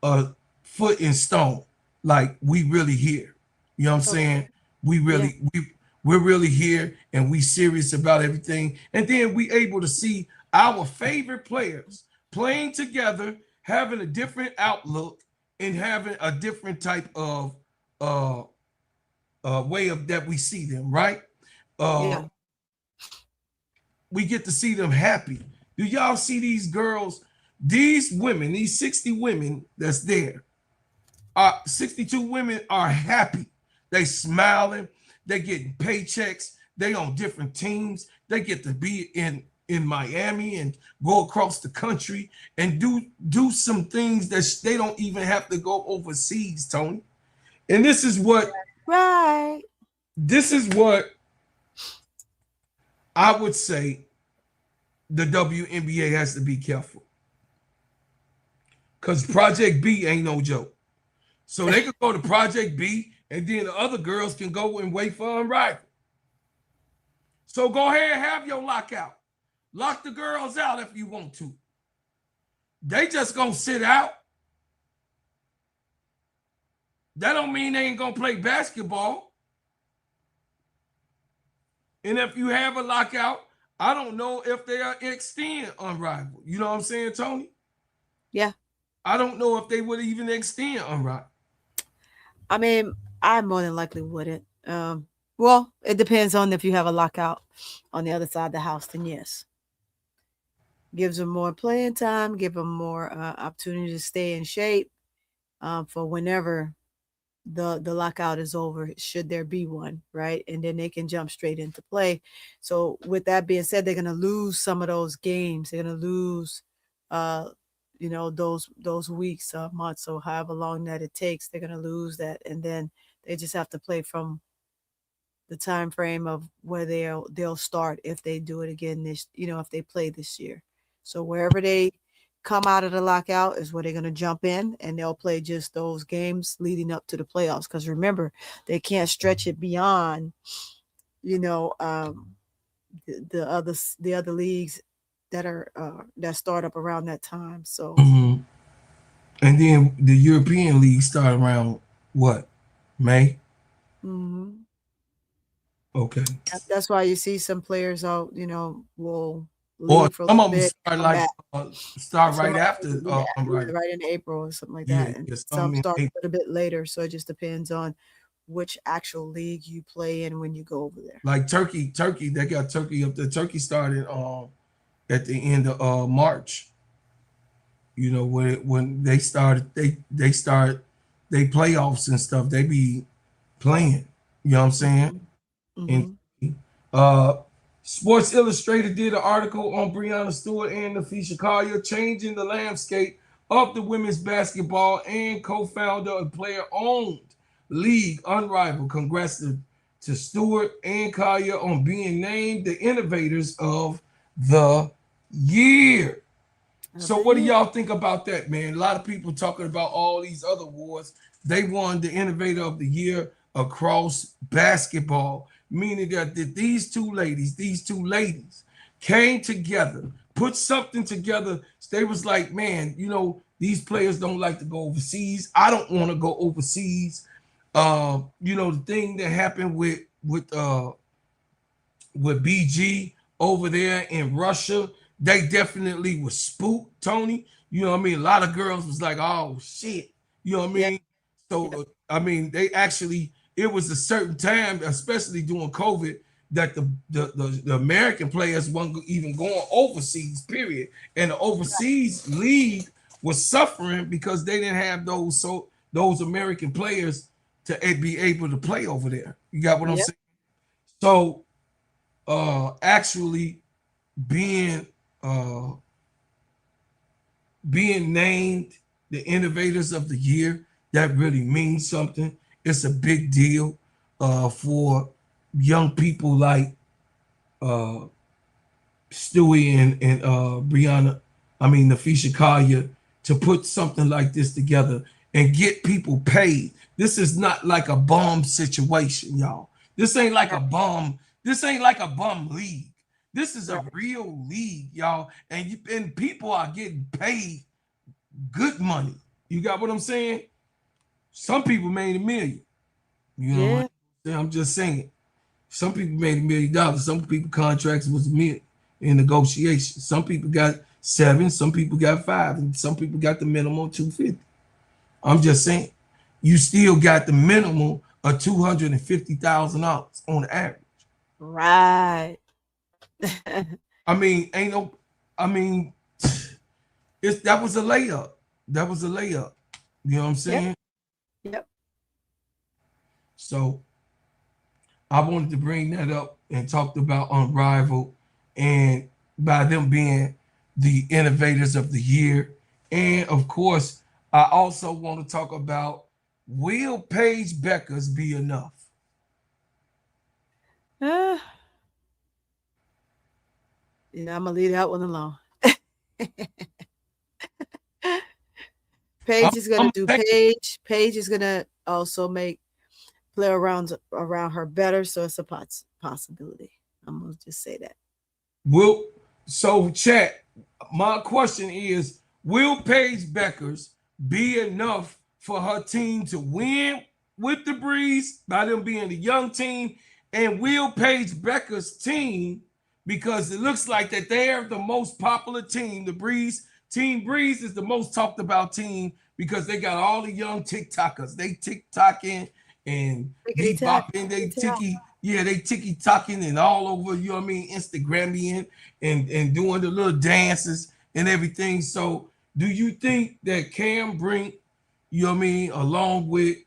a foot in stone. Like we really here. You know what I'm saying? We really we're really here and we serious about everything. And then we able to see our favorite players playing together, having a different outlook, and having a different type of uh way of that we see them, right? Yeah. We get to see them happy. Do y'all see these girls, these women, these 60 women that's there? 62 women are happy. They smiling. They getting paychecks. They on different teams. They get to be in Miami and go across the country and do some things that they don't even have to go overseas, Tony. And this is what Right. I would say the WNBA has to be careful. Because Project B ain't no joke. So they could go to Project B, and then the other girls can go and wait for Unrivaled. So go ahead and have your lockout. Lock the girls out if you want to. They just gonna sit out. That don't mean they ain't gonna play basketball. And if you have a lockout, I don't know if they are extend Unrivaled. You know what I'm saying, Tony? Yeah. I don't know if they would even extend Unrivaled. I mean, I more than likely wouldn't. Well, it depends on if you have a lockout on the other side of the house, then yes. Gives them more playing time, give them more opportunity to stay in shape for whenever the lockout is over, should there be one, right? And then they can jump straight into play. So with that being said, they're going to lose some of those games. They're going to lose, you know, those weeks, months, or however long that it takes. They're going to lose that, and then they just have to play from the time frame of where they'll start if they do it again this, you know, if they play this year. So wherever they come out of the lockout is where they're going to jump in, and they'll play just those games leading up to the playoffs. Because remember, they can't stretch it beyond, you know, the other leagues that are that start up around that time. So, And then the European League start around what? May? mm-hmm. Okay. That's why you see some players out, you know, will Or leave for a some little of them bit, start come like back. start Some right of after them, yeah, right. right in April or something like Yeah, that, and yeah, some some start a in little bit later. So it just depends on which actual league you play in when you go over there. like Turkey, they got Turkey up there. Turkey started at the end of March. You know, when they started, they start they playoffs and stuff. They be playing. You know what I'm saying? And Mm-hmm. uh, Sports Illustrated did an article on Breonna Stewart and Nafisha Collier changing the landscape of the women's basketball, and co-founder and player-owned league Unrivaled. Congrats to Stewart and Collier on being named the innovators of the year. So what do y'all think about that, man? A lot of people talking about all these other awards. They won the Innovator of the Year across basketball, meaning that these two ladies came together, put something together. They was like, man, you know, these players don't like to go overseas. I don't want to go overseas. You know, the thing that happened with BG over there in Russia, they definitely was spooked, Tony. You know what I mean? A lot of girls was like, oh shit. You know what I Yep. mean? So I mean, they actually, it was a certain time, especially during COVID, that the American players weren't even going overseas, period. And the overseas league was suffering because they didn't have those American players to be able to play over there. You got what I'm Yep. saying? So actually being uh being named the innovators of the year, that really means something. It's a big deal for young people like uh Stewie and Brianna, I mean Nafisha Collier, to put something like this together and get people paid. This is not like a bum situation, y'all. This ain't like a bum. This ain't like a bum league. This is a real league, y'all, and people are getting paid good money. You got what I'm saying? Some people made $1 million. You know what I'm just saying. Some people made $1 million. Some people contracts was $1 million in negotiations. Some people got 7, some people got 5, and some people got the minimum 250. I'm just saying, you still got the minimum of $250,000 on average. Right. I mean, ain't no, I mean, that was a layup. That was a layup. You know what I'm saying? Yep. So I wanted to bring that up and talked about Unrivaled, and by them being the innovators of the year. And of course, I also want to talk about, will Paige Beckers be enough? Yeah, I'm gonna leave that one alone. I'm, Paige is gonna I'm do saying, Paige. Paige is gonna also make play around her better, so it's a possibility. I'm gonna just say that. will, so chat, my question is, will Paige Beckers be enough for her team to win with the Breeze by them being the young team? And will Paige Beckers' team, because it looks like that they're the most popular team, the Breeze, Team Breeze is the most talked about team because they got all the young TikTokers. They TikToking and Tickety tack, bebopping, they tickety tack. Yeah, they ticky-tocking and all over, you know what I mean, Instagramming and doing the little dances and everything. So do you think that Cam Brink, you know what I mean, along with,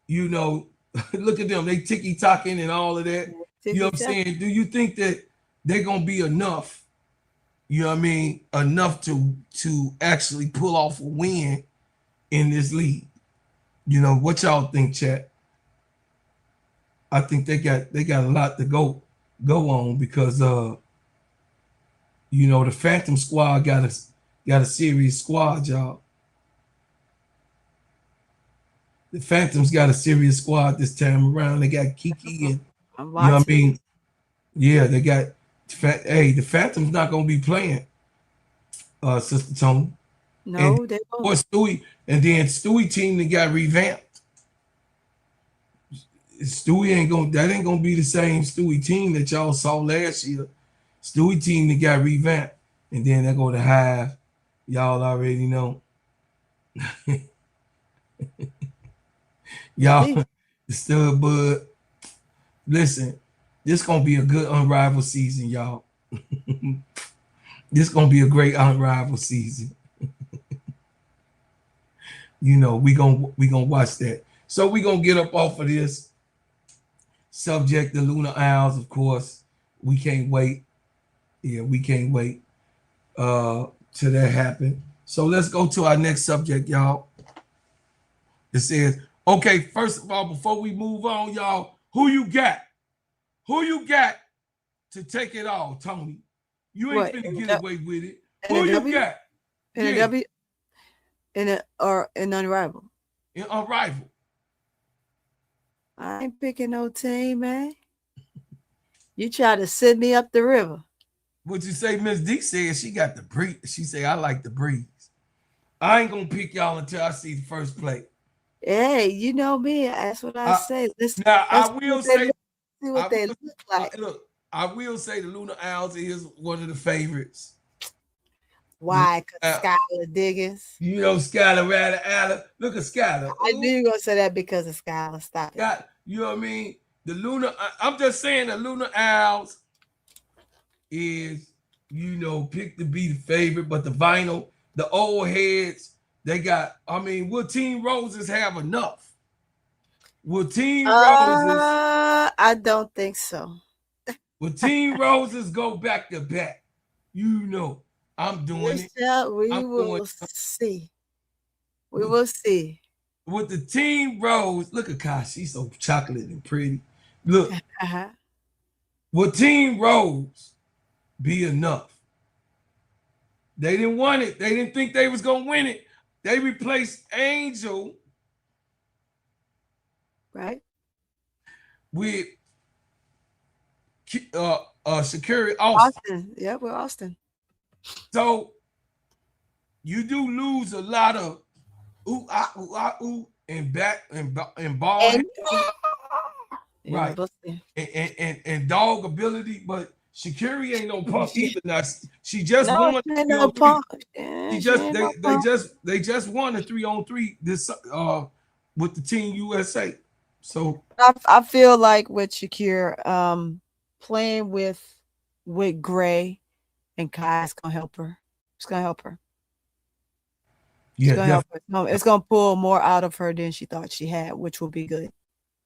you know, look at them, they ticky-tocking and all of that. You know what I'm saying? Do you think that they're gonna be enough, you know what I mean, enough to actually pull off a win in this league? You know, what y'all think, chat? I think they got a lot to go on because you know, the Phantom squad got a serious squad, y'all. The Phantoms got a serious squad this time around. They got Kiki and you know what I mean? Yeah, they got the Phantoms not gonna be playing Sister Tony. No, and they won't. or Stewie, and then Stewie team that got revamped. Stewie ain't gonna be the same Stewie team that y'all saw last year. Stewie team that got revamped, and then they go to Hive. Y'all already know. Y'all, the stud bud. Listen, this gonna be a good Unrivaled season, y'all. This gonna be a great Unrivaled season. You know, we gonna watch that. So we gonna get up off of this. Subject the Lunar Owls, of course. We can't wait. Yeah, we can't wait till that happen. So let's go to our next subject, y'all. It says, okay, first of all, before we move on, y'all, who you got? Who you got to take it all, Tony? You ain't finna get away with it. Who you got? In a W? In Unrivaled? In Unrivaled. I ain't picking no team, man. You try to send me up the river. What you say, Miss D said she got the breeze. She say, I like the breeze. I ain't gonna pick y'all until I see the first play. Hey, you know me. That's what I say. I will say, see what they look like. Look, I will say the Lunar Owls is one of the favorites. Why? Because Skylar Diggins. You know, Skylar Rather Allen. Look at Skylar. I knew you were gonna say that because of Skylar. Stop it. You know what I mean? The Lunar. I'm just saying the Lunar Owls is, you know, picked to be the favorite, but the vinyl, the old heads, they got. I mean, will Team Roses have enough? Will Team Roses? I don't think so. Will Team Roses go back to back? You know. I'm doing it. We will see. We will see. With the Team Rose, look at Kai. She's so chocolate and pretty. Look. Will Team Rose be enough? They didn't want it. They didn't think they was going to win it. They replaced Angel. Right. With Shakira Austin. Yeah, with Austin. So you do lose a lot of ooh and back and ball, right? And dog ability, but Shakira ain't no punk either. Now she just won. No punk. They just won a 3-on-3 this with the Team USA. So I feel like with Shakira, playing with Gray and Kai is gonna help her. It's gonna help her. Yeah, gonna help her. No, it's gonna pull more out of her than she thought she had, which will be good.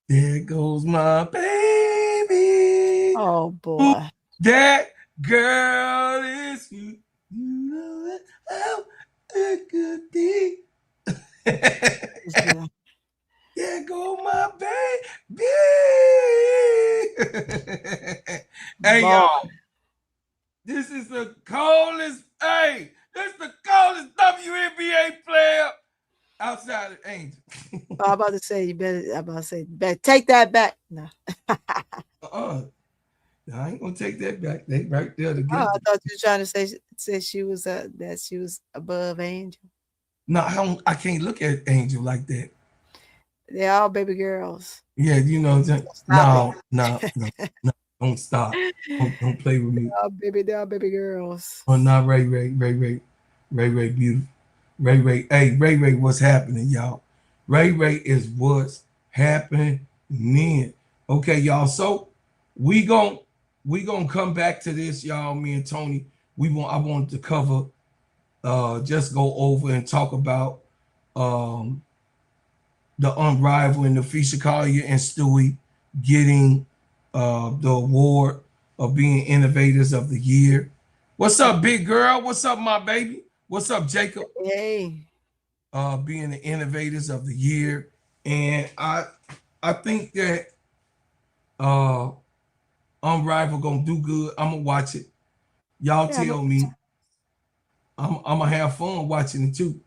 There goes my baby. Oh boy, that girl is you. You know how it could be. There go my baby. Hey y'all. This is the coldest, this is the coldest WNBA player outside of Angel. I'm about to say, better take that back. No. I ain't gonna take that back. They right there together. I thought you were trying to say she was that she was above Angel. No, I can't look at Angel like that. They're all baby girls. Yeah, you know, no. Don't stop. Don't play with me. They're all baby girls. Oh, not Ray, beautiful. Ray, what's happening, y'all? Ray is what's happening. Okay, y'all. So we gon' we gonna come back to this, y'all. Me and Tony. I wanted to cover, just go over and talk about um the Unrivaled and the Keysha Collier and Stewie getting the award of being innovators of the year. What's up, big girl? What's up, my baby? What's up, Jacob? Hey. Being the innovators of the year. And I think that Unrivaled gonna do good. I'm gonna watch it. Y'all Yeah, tell me. I'm gonna have fun watching it too.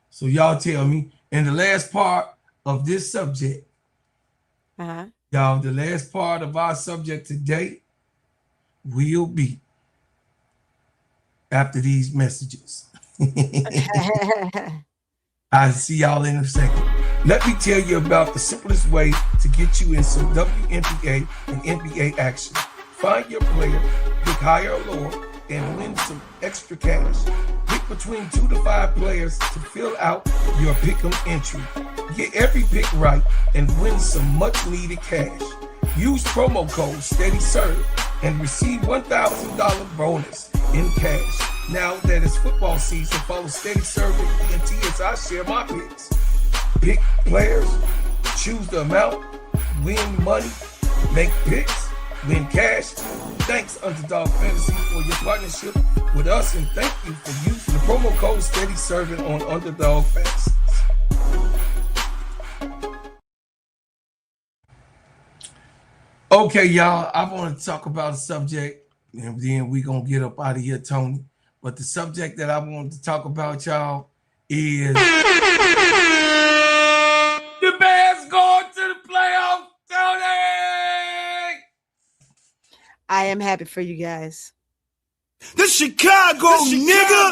So y'all tell me. And the last part of this subject, y'all, the last part of our subject today will be after these messages. I'll see y'all in a second. Let me tell you about the simplest way to get you in some WNBA and NBA action. Find your player, pick higher or lower, and win some extra cash. Pick between 2 to 5 players to fill out your pick'em entry. Get every pick right and win some much needed cash. Use promo code SteadyServe and receive $1,000 bonus in cash. Now that it's football season, follow Steady Serve and ENT as I share my picks. Pick players, choose the amount, win money, make picks, win cash. Thanks, Underdog Fantasy, for your partnership with us, and thank you for using the promo code Steady Serv'n on Underdog Fantasy. Okay, y'all, I want to talk about a subject, and then we're going to get up out of here, Tony. But the subject that I wanted to talk about, y'all, is the Bears going to the playoffs, Tony! I am happy for you guys. The Chicago nigga.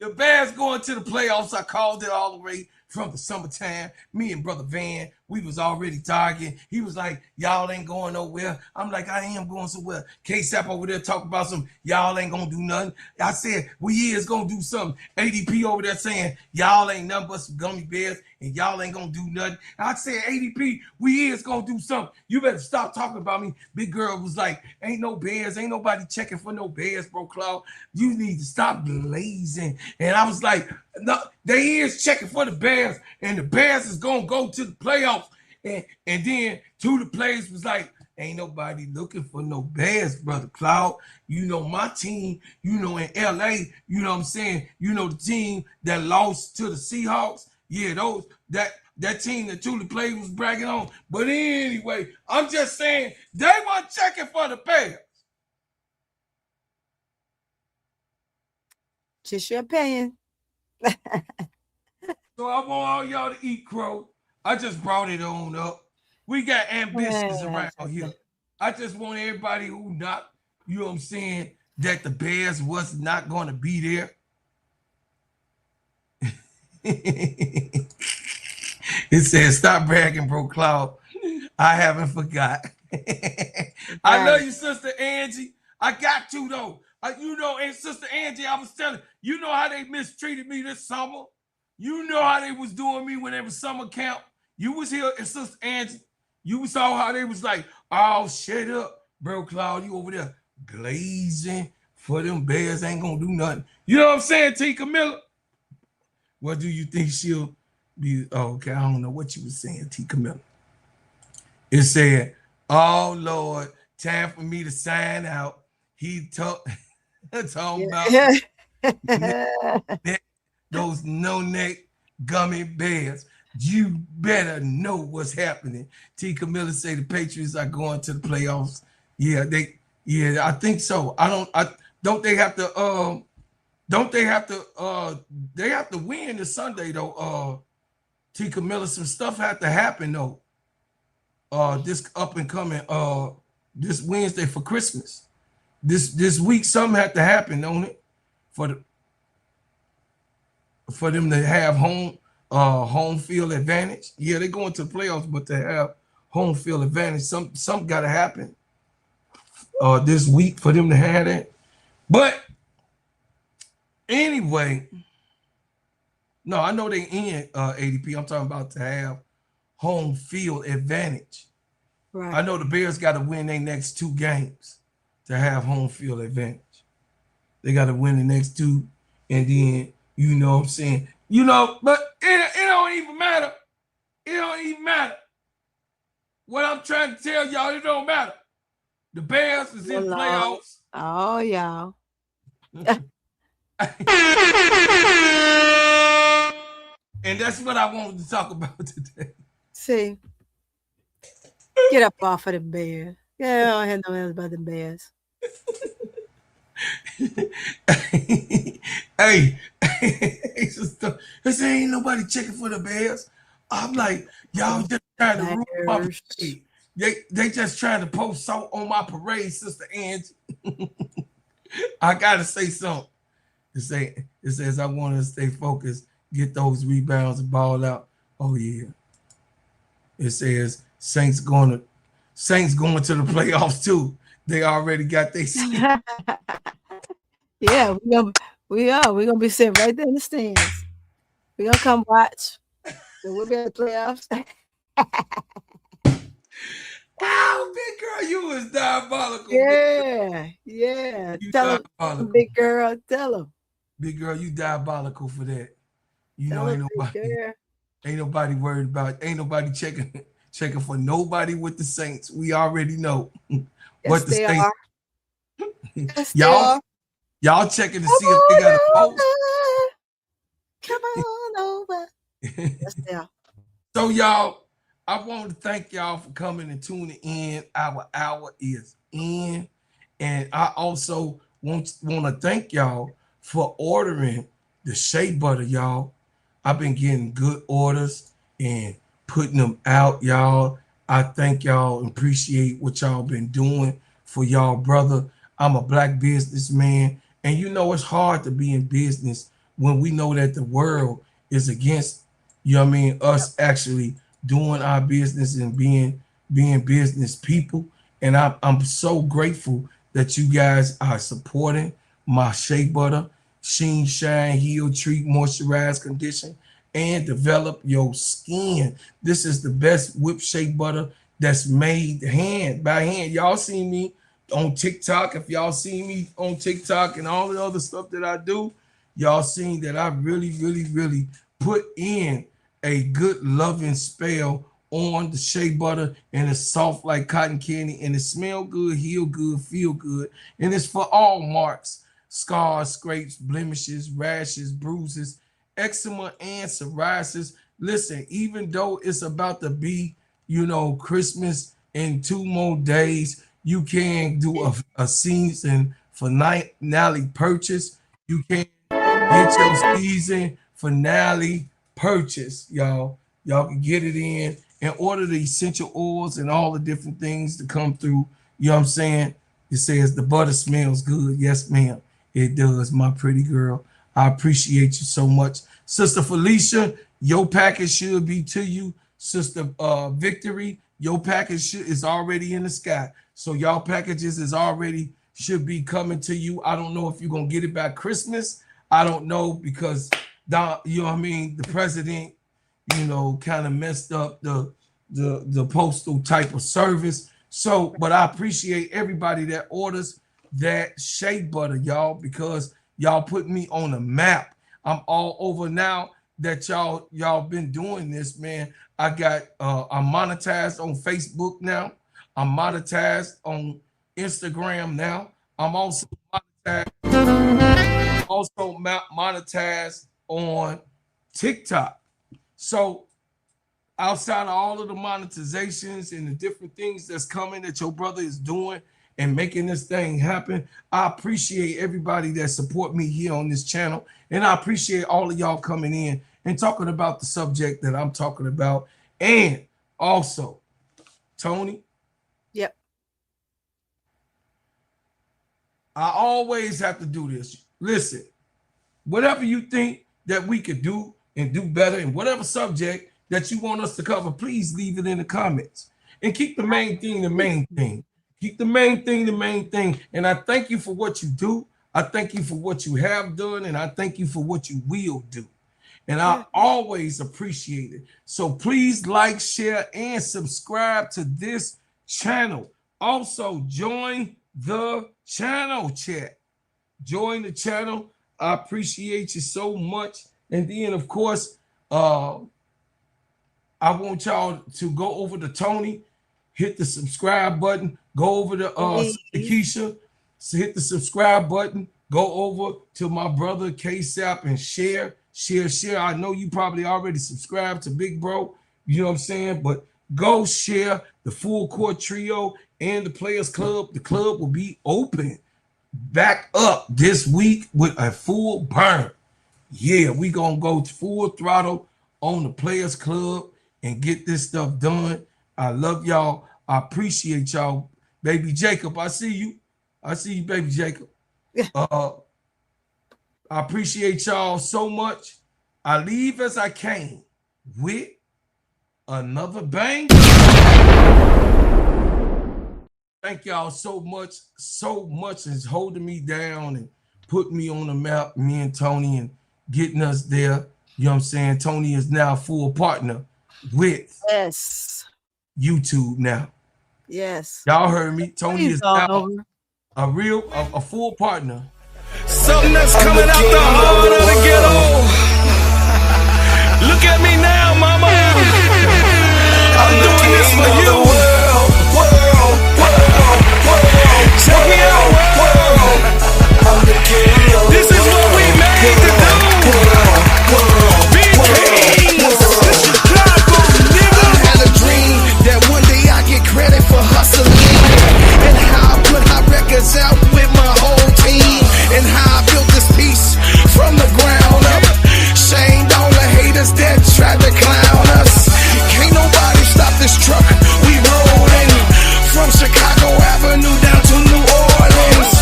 The Bears going to the playoffs. I called it all the way from the summertime. Me and Brother Van, we was already talking. He was like, y'all ain't going nowhere. I'm like, I am going somewhere. KEYSHA over there talking about some, y'all ain't gonna do nothing. I said, we is gonna do something. ADP over there saying, y'all ain't nothing but some gummy bears and y'all ain't gonna do nothing. I said, ADP, we is gonna do something. You better stop talking about me. Big girl was like, ain't no bears. Ain't nobody checking for no bears, bro, Claude. You need to stop blazing. And I was like, no, they is checking for the Bears, and the Bears is gonna go to the playoffs. And then two of the players was like, ain't nobody looking for no Bears, brother Claude. You know my team, you know in LA, you know what I'm saying, you know the team that lost to the Seahawks. Yeah, that team that Tuli played was bragging on. But anyway, I'm just saying they weren't checking for the Bears. Just your opinion. So I want all y'all to eat crow. I just brought it on up. We got ambitions around here. I just want everybody who not, you know what I'm saying, that the Bears was not going to be there. It says, stop bragging, bro, Claude. I haven't forgot. I love you, Sister Angie. I got to, though. You know, and Sister Angie, I was telling you, know how they mistreated me this summer? You know how they was doing me when it was summer camp? You was here, and Sister Angie, you saw how they was like, oh, shut up, bro, Claude. You over there glazing for them Bears ain't gonna do nothing. You know what I'm saying, T. Camilla? What do you think she'll be? Oh, okay, I don't know what you was saying, T. Camilla. It said, oh, Lord, time for me to sign out. He talking about those no-neck gummy bears. You better know what's happening. T. Camilla say the Patriots are going to the playoffs. Yeah, I think so. Don't they have to they have to win this Sunday though. T. Camilla, some stuff had to happen though. This up and coming this Wednesday for Christmas. This week something had to happen, don't it? For them to have home field advantage. Yeah, they're going to the playoffs, but to have home field advantage, something got to happen this week for them to have that. But anyway, No, I know they in ADP. I'm talking about to have home field advantage. Right. I know the Bears got to win their next 2 games to have home field advantage. They got to win the next 2, and then you know what I'm saying. You know, but it don't even matter. It don't even matter. What I'm trying to tell y'all, it don't matter. The Bears is in playoffs. Oh, y'all. And that's what I wanted to talk about today. See, get up off of the Bears. Yeah, I don't have no else about the Bears. Hey, this ain't nobody checking for the Bears. I'm like, y'all just trying to ruin my parade. They just trying to post salt on my parade, Sister Angie. I gotta say something. It says I want to stay focused, get those rebounds and ball out. Oh yeah. It says Saints going to the playoffs too. They already got their seat. Yeah, we're gonna be sitting right there in the stands. We're gonna come watch. So we'll be at the playoffs. Oh, big girl, you was diabolical. Yeah. Tell him, big girl. Tell him. Big girl, you diabolical for that. You Tell know, him, ain't nobody worried about. Ain't nobody checking for nobody with the Saints. We already know what the Saints. Yes, y'all checking to see if they got a post. Come on over. Yes, they are. So y'all, I want to thank y'all for coming and tuning in. Our hour is in, and I also want to thank y'all for ordering the shea butter, y'all. I've been getting good orders and putting them out, y'all. I thank y'all and appreciate what y'all been doing for y'all brother. I'm a black businessman, and you know it's hard to be in business when we know that the world is against, you know what I mean, us actually doing our business and being business people. And I'm so grateful that you guys are supporting my shea butter, Sheen, Shine, Heal, Treat, Moisturize, Condition, and develop your skin. This is the best whipped shea butter that's made hand by hand. Y'all see me on TikTok. If y'all see me on TikTok and all the other stuff that I do, y'all seen that I really, really, really put in a good loving spell on the shea butter, and it's soft like cotton candy, and it smell good, heal good, feel good, and it's for all marks, scars, scrapes, blemishes, rashes, bruises, eczema, and psoriasis. Listen, even though it's about to be, you know, Christmas in 2 more days, you can do a season finale purchase. You can get your season finale purchase, y'all. Y'all can get it in and order the essential oils and all the different things to come through. You know what I'm saying? It says the butter smells good. Yes, ma'am. It does, my pretty girl. I appreciate you so much. Sister Felicia, your package should be to you. Sister Victory, your package is already in the sky. So y'all packages is already should be coming to you. I don't know if you're going to get it by Christmas. I don't know because, you know what I mean, the president, you know, kind of messed up the postal type of service. So, but I appreciate everybody that orders that shea butter, y'all, because y'all put me on the map. I'm all over now that y'all been doing this, man. I got I'm monetized on Facebook now. I'm monetized on Instagram now. I'm also monetized on TikTok. So outside of all of the monetizations and the different things that's coming that your brother is doing and making this thing happen, I appreciate everybody that support me here on this channel. And I appreciate all of y'all coming in and talking about the subject that I'm talking about. And also, Tony. Yep. I always have to do this. Listen, whatever you think that we could do and do better in whatever subject that you want us to cover, please leave it in the comments. And keep the main thing the main thing. Keep the main thing the main thing. And I thank you for what you do. I thank you for what you have done. And I thank you for what you will do. and I always appreciate it. So please like, share, and subscribe to this channel. Also, join the channel chat. Join the channel. I appreciate you so much. And then, of course, I want y'all to go over to Tony, hit the subscribe button, go over to KEYSHA, so hit the subscribe button, go over to my brother KEYSHA and share. I know you probably already subscribed to Big Bro, you know what I'm saying? But go share the Full Court Trio and the Players Club. The club will be open back up this week with a full burn. Yeah, we gonna go full throttle on the Players Club and get this stuff done. I love y'all. I appreciate y'all. Baby Jacob, I see you. I see you, baby Jacob. I appreciate y'all so much. I leave as I came with another bang. Thank y'all so much is holding me down and putting me on the map, me and Tony, and getting us there. You know what I'm saying? Tony is now a full partner with YouTube now. Yes. Y'all heard me. Tony is now a full partner. Something that's coming out the heart of the ghetto. Look at me now, mama. I'm doing this for you. Check me out, world. This is what we made to do. Be kings. This is CLAUDE, nigga. I had a dream that one day I get credit for hustling, and how I put hot records out with my whole team, and how I built this piece from the ground up. Shamed all the haters that tried to clown us. Can't nobody stop this truck. We rollin' from Chicago Avenue down to New Orleans.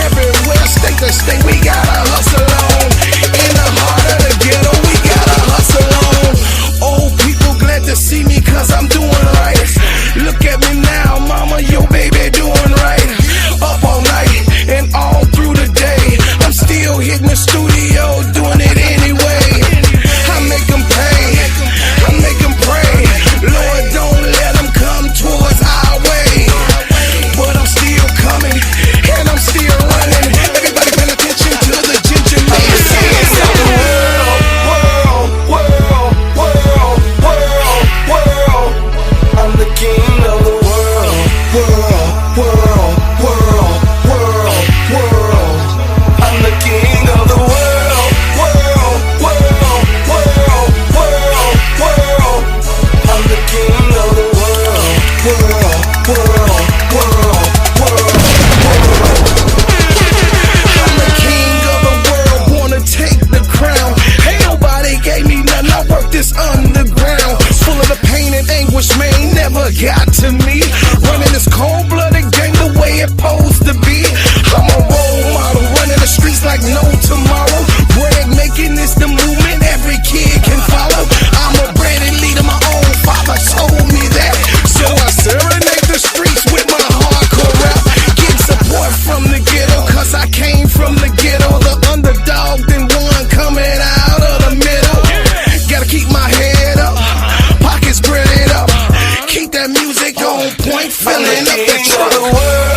Everywhere, state to state, we gotta hustle on. In the heart of the ghetto, we gotta hustle on. Old people glad to see me cause I'm doing right. Look at me now, mama, your baby doing right. Up all night and all through the day, I'm still hitting the studio, doing it anyway. I make them pay, I make them pray. Lord, don't let them come towards our way. But I'm still coming, and I'm still running. Everybody pay attention to the ginger man. I'm the king of the world. I'm the king of the world. I'm the king of the I'm the king of the world, wanna take the crown. Ain't nobody gave me nothing, I worked this underground. Full of the pain and anguish, man, never got to me. Running this cold-blooded game the way it supposed to be. I'm a role model, running the streets like no tomorrow. Brag making this the movement every kid can follow. I'm a branded leader, my own father told me that. So I serenade the streets with my hardcore rap. Getting support from the ghetto, cause I came from the ghetto. The underdog, then one coming out of the middle. Gotta keep my head up, pockets spread it up. Keep that music on point, filling up the truck.